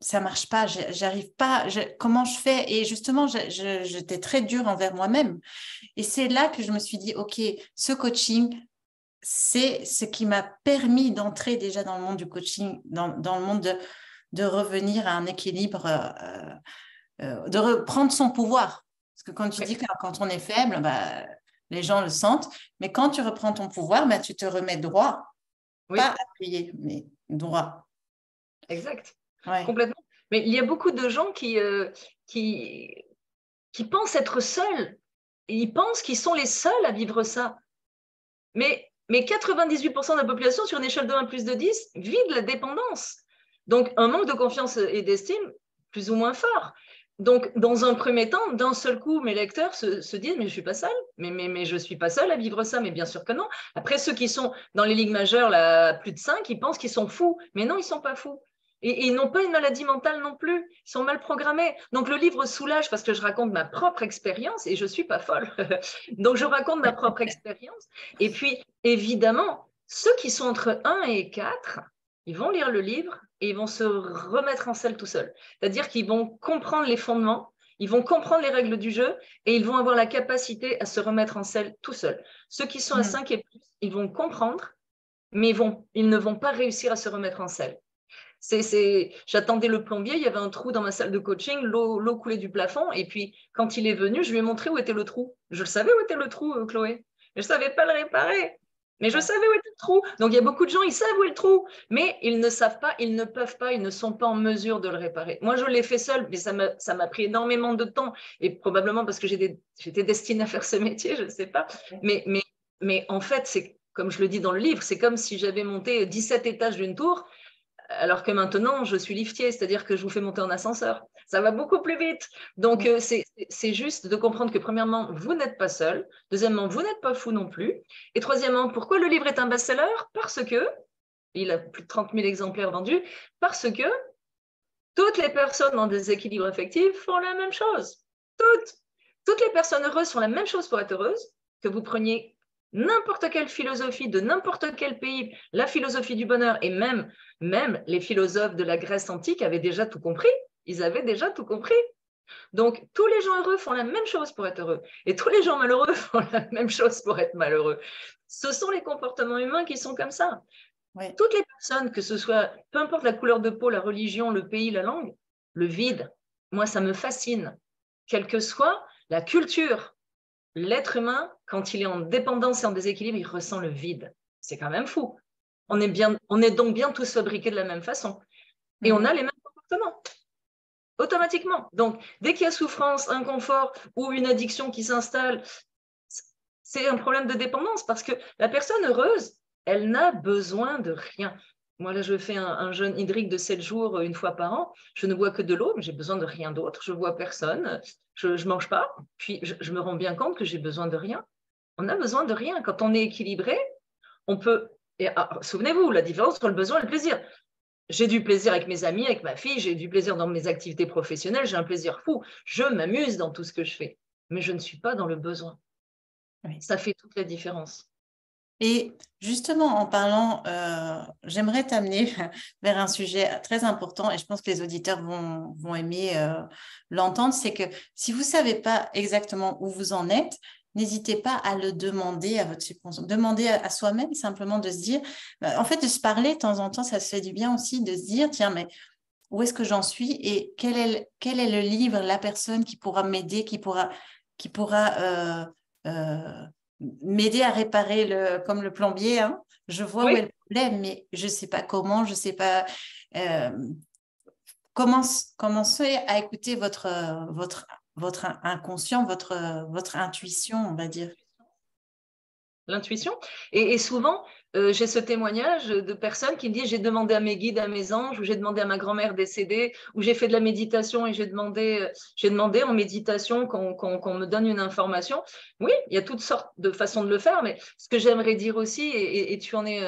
ça marche pas, j'arrive pas, comment je fais? Et justement, j'étais très dure envers moi-même. Et c'est là que je me suis dit, OK, ce coaching, c'est ce qui m'a permis d'entrer déjà dans le monde du coaching, dans le monde de revenir à un équilibre, de reprendre son pouvoir. Parce que quand tu dis que quand on est faible, les gens le sentent, mais quand tu reprends ton pouvoir, tu te remets droit, Oui, pas appuyé, mais droit. exact. Ouais. Complètement. Mais il y a beaucoup de gens qui, qui pensent être seuls. Ils pensent qu'ils sont les seuls à vivre ça. Mais 98% de la population, sur une échelle de 1 plus de 10, vit de la dépendance. Donc, un manque de confiance et d'estime plus ou moins fort. Donc, dans un premier temps, d'un seul coup, mes lecteurs se disent, mais je ne suis pas seule, mais je ne suis pas seule à vivre ça, mais bien sûr que non. Après, ceux qui sont dans les ligues majeures, là, plus de 5, ils pensent qu'ils sont fous. Mais non, ils ne sont pas fous. Et ils n'ont pas une maladie mentale non plus. Ils sont mal programmés. Donc, le livre soulage parce que je raconte ma propre expérience et je ne suis pas folle. Donc, je raconte ma propre expérience. Et puis, évidemment, ceux qui sont entre 1 et 4, ils vont lire le livre et ils vont se remettre en selle tout seuls. C'est-à-dire qu'ils vont comprendre les fondements, ils vont comprendre les règles du jeu et ils vont avoir la capacité à se remettre en selle tout seuls. Ceux qui sont à 5 et plus, ils vont comprendre, mais ils ne vont pas réussir à se remettre en selle. J'attendais le plombier, il y avait un trou dans ma salle de coaching, l'eau coulait du plafond, et puis quand il est venu, je lui ai montré où était le trou. Je le savais où était le trou, Chloé, mais je ne savais pas le réparer. Mais je savais où était le trou. Donc il y a beaucoup de gens, ils savent où est le trou, mais ils ne savent pas, ils ne peuvent pas, ils ne sont pas en mesure de le réparer. Moi, je l'ai fait seule, mais ça m'a pris énormément de temps, et probablement parce que j'étais destinée à faire ce métier, je ne sais pas. Mais en fait, c'est comme je le dis dans le livre, c'est comme si j'avais monté 17 étages d'une tour, alors que maintenant, je suis liftier, c'est-à-dire que je vous fais monter en ascenseur. Ça va beaucoup plus vite. Donc, c'est juste de comprendre que, premièrement, vous n'êtes pas seul. Deuxièmement, vous n'êtes pas fou non plus. Et troisièmement, pourquoi le livre est un best-seller? Parce que, il a plus de 30 000 exemplaires vendus, parce que toutes les personnes en déséquilibre affectif font la même chose. Toutes les personnes heureuses font la même chose pour être heureuses, que vous preniez n'importe quelle philosophie de n'importe quel pays, la philosophie du bonheur, et même les philosophes de la Grèce antique avaient déjà tout compris. Ils avaient déjà tout compris. Donc, tous les gens heureux font la même chose pour être heureux. Et tous les gens malheureux font la même chose pour être malheureux. Ce sont les comportements humains qui sont comme ça. Oui. Toutes les personnes, que ce soit, peu importe la couleur de peau, la religion, le pays, la langue, le vide, moi, ça me fascine. Quelle que soit la culture, l'être humain, quand il est en dépendance et en déséquilibre, il ressent le vide. C'est quand même fou. On est donc bien tous fabriqués de la même façon. Et on a les mêmes comportements, automatiquement. Donc, dès qu'il y a souffrance, inconfort ou une addiction qui s'installe, c'est un problème de dépendance parce que la personne heureuse, elle n'a besoin de rien. Moi, là, je fais un jeûne hydrique de 7 jours une fois par an. Je ne bois que de l'eau, mais j'ai besoin de rien d'autre. Je ne vois personne. Je ne mange pas. Puis, je me rends bien compte que j'ai besoin de rien. On a besoin de rien. Quand on est équilibré, on peut… souvenez-vous, la différence entre le besoin et le plaisir. J'ai du plaisir avec mes amis, avec ma fille, j'ai du plaisir dans mes activités professionnelles, j'ai un plaisir fou. Je m'amuse dans tout ce que je fais, mais je ne suis pas dans le besoin. Oui. Ça fait toute la différence. Et justement, en parlant, j'aimerais t'amener vers un sujet très important et je pense que les auditeurs vont aimer l'entendre, c'est que si vous ne savez pas exactement où vous en êtes, n'hésitez pas à le demander à votre subconscient. Demander à soi-même simplement de se dire, en fait, de se parler de temps en temps, ça se fait du bien aussi de se dire, tiens, mais où est-ce que j'en suis et quel est le livre, la personne qui pourra m'aider, qui pourra m'aider à réparer comme le plombier, hein. Je vois où Oui. est le problème, mais je ne sais pas comment, je ne sais pas. euh, commencez à écouter votre inconscient, votre intuition, on va dire. L'intuition. Et souvent, j'ai ce témoignage de personnes qui me disent, j'ai demandé à mes guides, à mes anges, ou j'ai demandé à ma grand-mère décédée, ou j'ai fait de la méditation et j'ai demandé en méditation qu'on me donne une information. Oui, il y a toutes sortes de façons de le faire, mais ce que j'aimerais dire aussi, et tu en es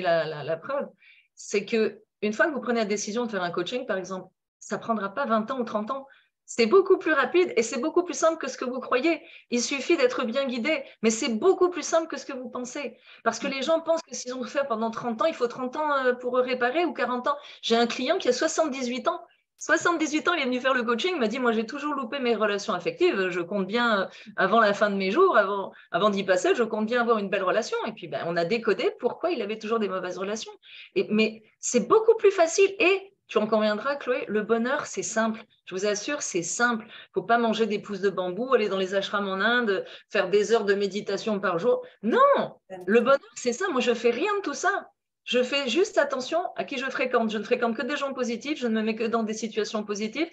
la preuve, c'est que une fois que vous prenez la décision de faire un coaching, par exemple, ça ne prendra pas 20 ans ou 30 ans. C'est beaucoup plus rapide et c'est beaucoup plus simple que ce que vous croyez. Il suffit d'être bien guidé, mais c'est beaucoup plus simple que ce que vous pensez. Parce que les gens pensent que s'ils ont fait pendant 30 ans, il faut 30 ans pour réparer ou 40 ans. J'ai un client qui a 78 ans. 78 ans, il est venu faire le coaching, il m'a dit, moi j'ai toujours loupé mes relations affectives, je compte bien, avant la fin de mes jours, avant d'y passer, je compte bien avoir une belle relation. Et puis on a décodé pourquoi il avait toujours des mauvaises relations. Mais c'est beaucoup plus facile et tu en conviendras, Chloé, le bonheur, c'est simple. Je vous assure, c'est simple. Il ne faut pas manger des pousses de bambou, aller dans les ashrams en Inde, faire des heures de méditation par jour. Non, le bonheur, c'est ça. Moi, je ne fais rien de tout ça. Je fais juste attention à qui je fréquente. Je ne fréquente que des gens positifs. Je ne me mets que dans des situations positives.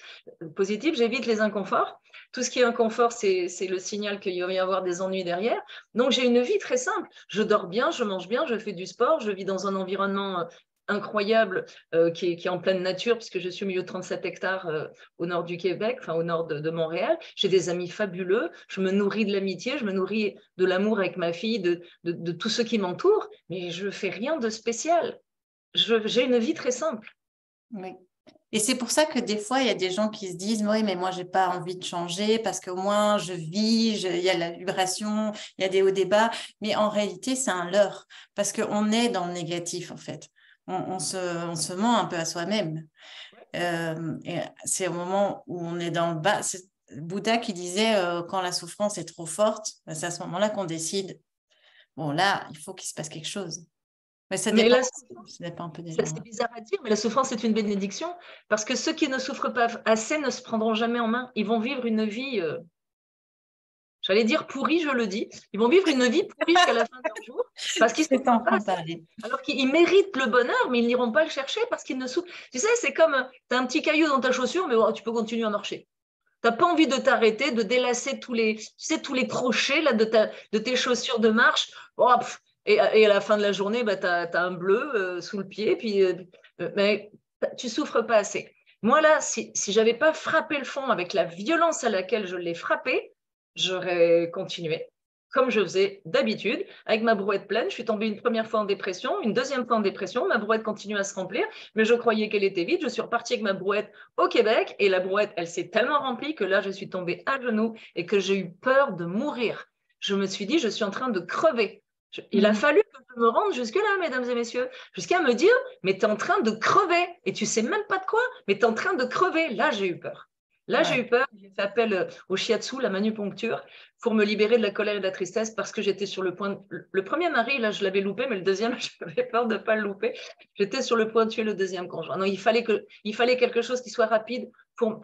J'évite les inconforts. Tout ce qui est inconfort, c'est le signal qu'il va y avoir des ennuis derrière. Donc, j'ai une vie très simple. Je dors bien, je mange bien, je fais du sport, je vis dans un environnement incroyable qui est en pleine nature, puisque je suis au milieu de 37 hectares au nord du Québec, enfin au nord de Montréal. J'ai des amis fabuleux, je me nourris de l'amitié, je me nourris de l'amour avec ma fille, de tous ceux qui m'entourent, mais je ne fais rien de spécial. J'ai une vie très simple. Oui. Et c'est pour ça que des fois, il y a des gens qui se disent, oui, mais moi, j'ai pas envie de changer parce qu'au moins, je vis, il y a la vibration, il y a des hauts débats. Mais en réalité, c'est un leurre parce qu'on est dans le négatif, en fait. On se ment un peu à soi-même. Et c'est au moment où on est dans le bas. C'est Bouddha qui disait, quand la souffrance est trop forte, ben, c'est à ce moment-là qu'on décide, bon, là, il faut qu'il se passe quelque chose. Mais Mais là, ça dépend un peu des ça, gens. c'est bizarre à dire, mais la souffrance est une bénédiction parce que ceux qui ne souffrent pas assez ne se prendront jamais en main. Ils vont vivre une vie j'allais dire pourri, je le dis. Ils vont vivre une vie pourrie jusqu'à la fin de leur jour parce qu'ils ne C'est souffrent pas en assez. parler. Alors qu'ils méritent le bonheur, mais ils n'iront pas le chercher parce qu'ils ne souffrent. Tu sais, c'est comme tu as un petit caillou dans ta chaussure, mais tu peux continuer à marcher. Tu n'as pas envie de t'arrêter, de délasser tous les crochets là, de tes chaussures de marche. Oh, et à la fin de la journée, bah, tu as un bleu sous le pied, puis, mais tu souffres pas assez. Moi, là, si je n'avais pas frappé le fond avec la violence à laquelle je l'ai frappé, j'aurais continué comme je faisais d'habitude, avec ma brouette pleine. Je suis tombée une première fois en dépression, une deuxième fois en dépression. Ma brouette continue à se remplir, mais je croyais qu'elle était vide. Je suis repartie avec ma brouette au Québec et la brouette, elle s'est tellement remplie que là, je suis tombée à genoux et que j'ai eu peur de mourir. Je me suis dit, je suis en train de crever. Il a fallu que je me rende jusque-là, mesdames et messieurs, jusqu'à me dire, mais tu es en train de crever et tu sais même pas de quoi, mais tu es en train de crever. Là, j'ai eu peur. Là, j'ai Ouais. eu peur, j'ai fait appel au shiatsu, la manupuncture, pour me libérer de la colère et de la tristesse parce que j'étais sur le point. Le premier mari, là, je l'avais loupé, mais le deuxième, j'avais peur de ne pas le louper. J'étais sur le point de tuer le deuxième conjoint. Non, il fallait quelque chose qui soit rapide pour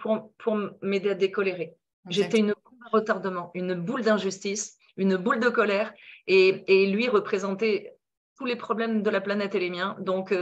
m'aider à décolérer. J'étais une bombe à retardement, une boule d'injustice, une boule de colère, et lui représentait tous les problèmes de la planète et les miens. Donc,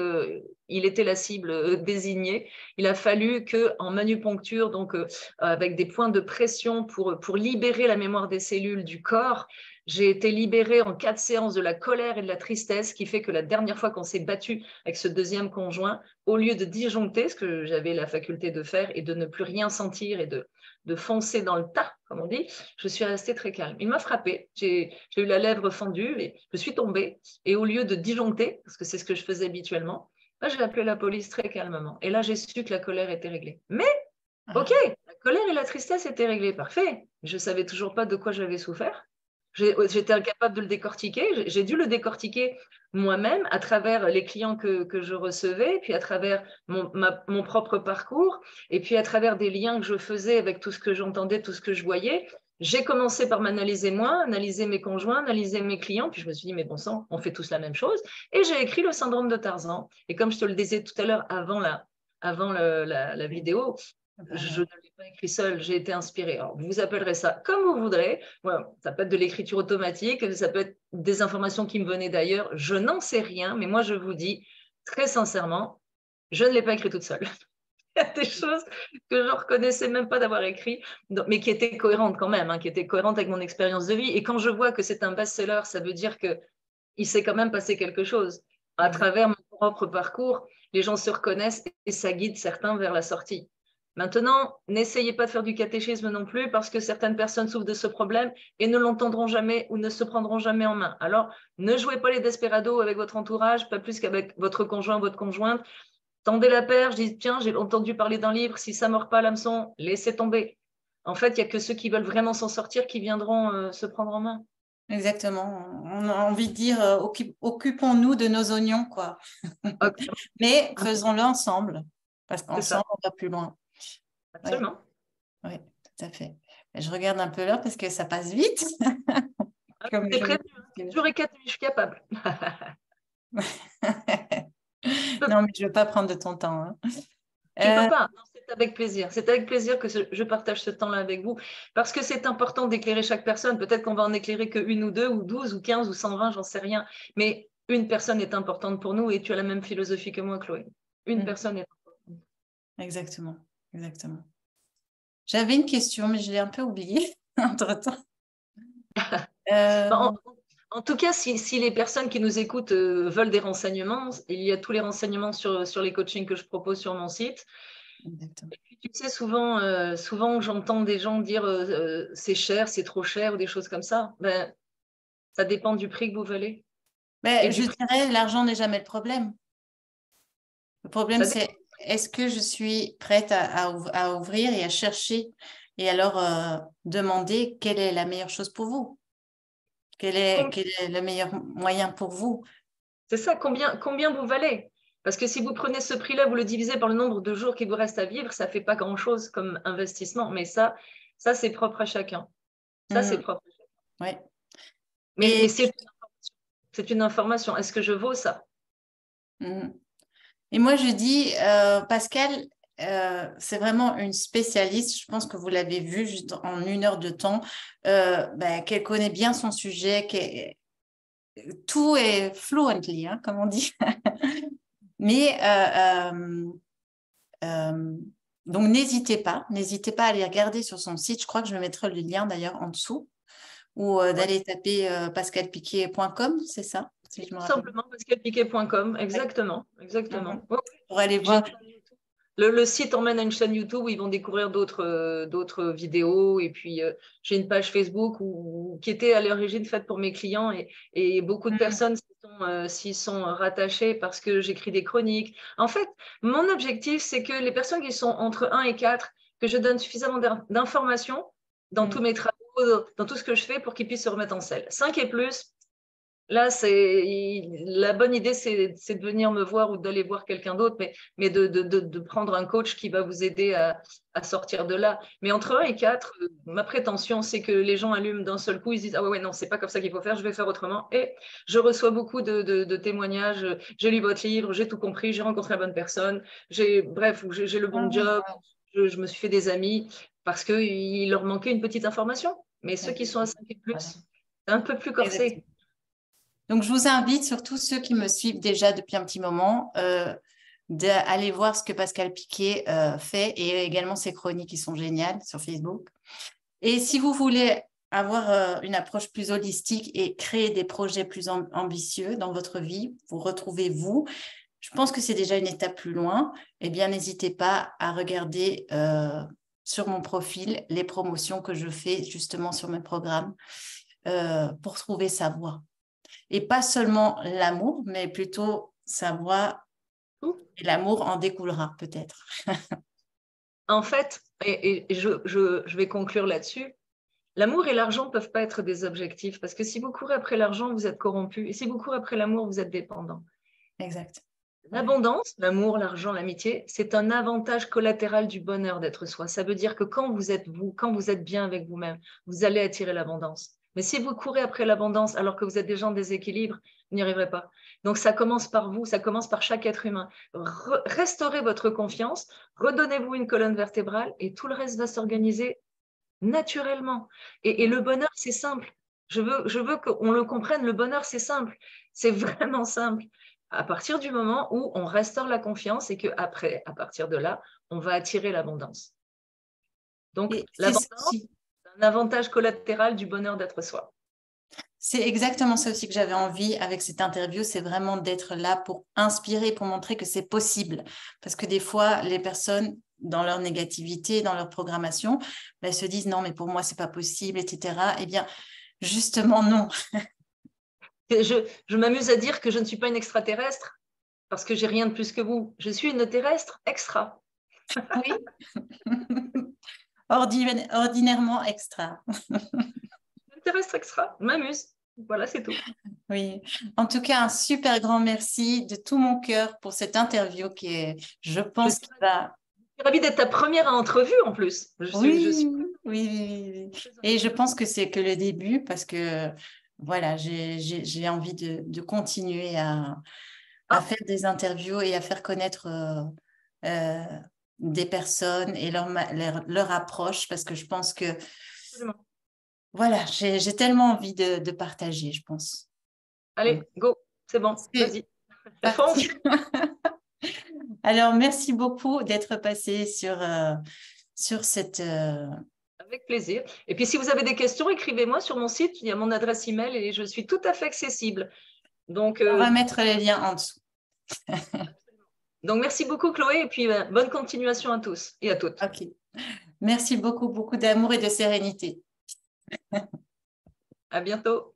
il était la cible désignée. Il a fallu qu'en manupuncture, donc avec des points de pression pour libérer la mémoire des cellules du corps, j'ai été libérée en 4 séances de la colère et de la tristesse, ce qui fait que la dernière fois qu'on s'est battu avec ce deuxième conjoint, au lieu de disjoncter, ce que j'avais la faculté de faire, et de ne plus rien sentir et de foncer dans le tas, comme on dit, je suis restée très calme. Il m'a frappée, j'ai eu la lèvre fendue et je suis tombée. Et au lieu de disjoncter, parce que c'est ce que je faisais habituellement, là, j'ai appelé la police très calmement. Et là, j'ai su que la colère était réglée. Mais, ok, la colère et la tristesse étaient réglées, parfait. Je ne savais toujours pas de quoi j'avais souffert. J'étais incapable de le décortiquer. J'ai dû le décortiquer moi-même à travers les clients que je recevais, puis à travers mon propre parcours, et puis à travers des liens que je faisais avec tout ce que j'entendais, tout ce que je voyais. J'ai commencé par m'analyser moi, analyser mes conjoints, analyser mes clients, puis je me suis dit, mais bon sang, on fait tous la même chose. Et j'ai écrit le syndrome de Tarzan. Et comme je te le disais tout à l'heure avant la vidéo, je ne l'ai pas écrit seul, j'ai été inspirée. Alors, vous appellerez ça comme vous voudrez. Voilà, ça peut être de l'écriture automatique, ça peut être des informations qui me venaient d'ailleurs. Je n'en sais rien, mais moi, je vous dis très sincèrement, je ne l'ai pas écrit toute seule. Il y a des choses que je ne reconnaissais même pas d'avoir écrit, mais qui étaient cohérentes quand même, hein, qui étaient cohérentes avec mon expérience de vie. Et quand je vois que c'est un best-seller, ça veut dire qu'il s'est quand même passé quelque chose. À travers mon propre parcours, les gens se reconnaissent et ça guide certains vers la sortie. Maintenant, n'essayez pas de faire du catéchisme non plus parce que certaines personnes souffrent de ce problème et ne l'entendront jamais ou ne se prendront jamais en main. Alors, ne jouez pas les desperados avec votre entourage, pas plus qu'avec votre conjoint, votre conjointe. Tendez la perche, dites tiens, j'ai entendu parler d'un livre, si ça ne mord pas l'hameçon, laissez tomber. En fait, il n'y a que ceux qui veulent vraiment s'en sortir qui viendront se prendre en main. Exactement. On a envie de dire occupons-nous de nos oignons, quoi. Okay. Mais faisons-le ensemble, parce C'est ça. qu'ensemble, on va plus loin. Absolument. Oui, tout à fait. Je regarde un peu l'heure parce que ça passe vite. Comme C'est prévu. J'aurai 4 nuits, je suis capable. Non, mais je ne veux pas prendre de ton temps. Hein. Tu ne peux pas. Non, c'est avec plaisir. C'est avec plaisir que je partage ce temps-là avec vous parce que c'est important d'éclairer chaque personne. Peut-être qu'on va en éclairer qu'une ou deux ou 12 ou 15 ou 120, j'en sais rien. Mais une personne est importante pour nous et tu as la même philosophie que moi, Chloé. Une personne est importante. Exactement. Exactement. J'avais une question, mais je l'ai un peu oubliée entre-temps. En tout cas, si les personnes qui nous écoutent veulent des renseignements, il y a tous les renseignements sur les coachings que je propose sur mon site. Et puis, tu sais, souvent j'entends des gens dire c'est cher, c'est trop cher ou des choses comme ça. Ben, ça dépend du prix que vous valez. Ben, je dirais l'argent n'est jamais le problème. Le problème, c'est est-ce que je suis prête à ouvrir et à chercher et alors demander quelle est la meilleure chose pour vous? Quel est le meilleur moyen pour vous? C'est ça, combien vous valez? Parce que si vous prenez ce prix-là, vous le divisez par le nombre de jours qu'il vous reste à vivre, ça ne fait pas grand-chose comme investissement. Mais ça c'est propre à chacun. Ça, c'est propre à chacun. Ouais. Mais c'est une information. Est-ce que je vaux ça? Et moi, je dis, Pascal, c'est vraiment une spécialiste. Je pense que vous l'avez vu juste en 1 heure de temps, qu'elle connaît bien son sujet, tout est fluently, hein, comme on dit. Mais donc, n'hésitez pas à aller regarder sur son site. Je crois que je mettrai le lien d'ailleurs en dessous ou d'aller taper pascalpiquet.com, c'est ça? Si je me rappelle. Simplement pascalpiquet.com, exactement. Pour aller voir. Le site emmène à une chaîne YouTube où ils vont découvrir d'autres vidéos. Et puis, j'ai une page Facebook qui était à l'origine faite pour mes clients. Et beaucoup de personnes s'y sont rattachées parce que j'écris des chroniques. En fait, mon objectif, c'est que les personnes qui sont entre 1 et 4, que je donne suffisamment d'informations dans tous mes travaux, dans tout ce que je fais pour qu'ils puissent se remettre en selle. 5 et plus, là, la bonne idée, c'est de venir me voir ou d'aller voir quelqu'un d'autre, mais de prendre un coach qui va vous aider à sortir de là. Mais entre 1 et 4, ma prétention, c'est que les gens allument d'un seul coup, ils se disent, ah ouais, non, c'est pas comme ça qu'il faut faire, je vais faire autrement. Et je reçois beaucoup de témoignages. J'ai lu votre livre, j'ai tout compris, j'ai rencontré la bonne personne, j'ai le bon job, je me suis fait des amis parce qu'il leur manquait une petite information. Mais ceux qui sont à 5 et plus, c'est un peu plus corsé. Donc, je vous invite, surtout ceux qui me suivent déjà depuis un petit moment, d'aller voir ce que Pascal Piquet fait et également ses chroniques qui sont géniales sur Facebook. Et si vous voulez avoir une approche plus holistique et créer des projets plus ambitieux dans votre vie, vous retrouvez vous, je pense que c'est déjà une étape plus loin. Eh bien, n'hésitez pas à regarder sur mon profil les promotions que je fais justement sur mes programmes pour trouver sa voie. Et pas seulement l'amour, mais plutôt sa voie et l'amour en découlera peut-être. En fait, et je vais conclure là-dessus, L'amour et l'argent ne peuvent pas être des objectifs parce que si vous courez après l'argent, vous êtes corrompu. Et si vous courez après l'amour, vous êtes dépendant. Exact. L'abondance, l'amour, l'argent, l'amitié, c'est un avantage collatéral du bonheur d'être soi. Ça veut dire que quand vous êtes vous, quand vous êtes bien avec vous-même, vous allez attirer l'abondance. Mais si vous courez après l'abondance alors que vous êtes déjà en déséquilibre, vous n'y arriverez pas. Donc ça commence par vous, ça commence par chaque être humain. Restaurez votre confiance, redonnez-vous une colonne vertébrale et tout le reste va s'organiser naturellement. Et le bonheur, c'est simple. Je veux qu'on le comprenne, le bonheur, c'est simple. C'est vraiment simple. À partir du moment où on restaure la confiance et qu'après, à partir de là, on va attirer l'abondance. Donc, Et l'abondance, c'est un avantage collatéral du bonheur d'être soi. c'est exactement ça aussi que j'avais envie avec cette interview, c'est vraiment d'être là pour inspirer, pour montrer que c'est possible. Parce que des fois, les personnes, dans leur négativité, dans leur programmation, elles se disent non, mais pour moi, c'est pas possible, etc. Eh bien, justement, non. Je m'amuse à dire que je ne suis pas une extraterrestre parce que j'ai rien de plus que vous. Je suis une terrestre extra. Oui. Ordinairement extra. Une terrestre extra, je m'amuse. Voilà, c'est tout. Oui, en tout cas, un super grand merci de tout mon cœur pour cette interview qui est, je Je pense, suis qui va. ravie d'être ta première entrevue en plus. Je suis Oui, oui, oui, oui. très Et je heureuse. pense que c'est que le début parce que, voilà, j'ai envie de continuer à Ah, faire des interviews et à faire connaître euh, des personnes et leur approche parce que je pense que, absolument. voilà, j'ai tellement envie de partager, je pense. Donc, Allez, go, c'est bon, c'est vas-y. parti. Fonce. Alors, merci beaucoup d'être passé sur cette. Avec plaisir. Et puis, si vous avez des questions, écrivez-moi sur mon site. Il y a mon adresse email et je suis tout à fait accessible. Donc, On va mettre les liens en dessous. merci beaucoup, Chloé. Et puis, bonne continuation à tous et à toutes. OK. Merci beaucoup, beaucoup d'amour et de sérénité. À bientôt.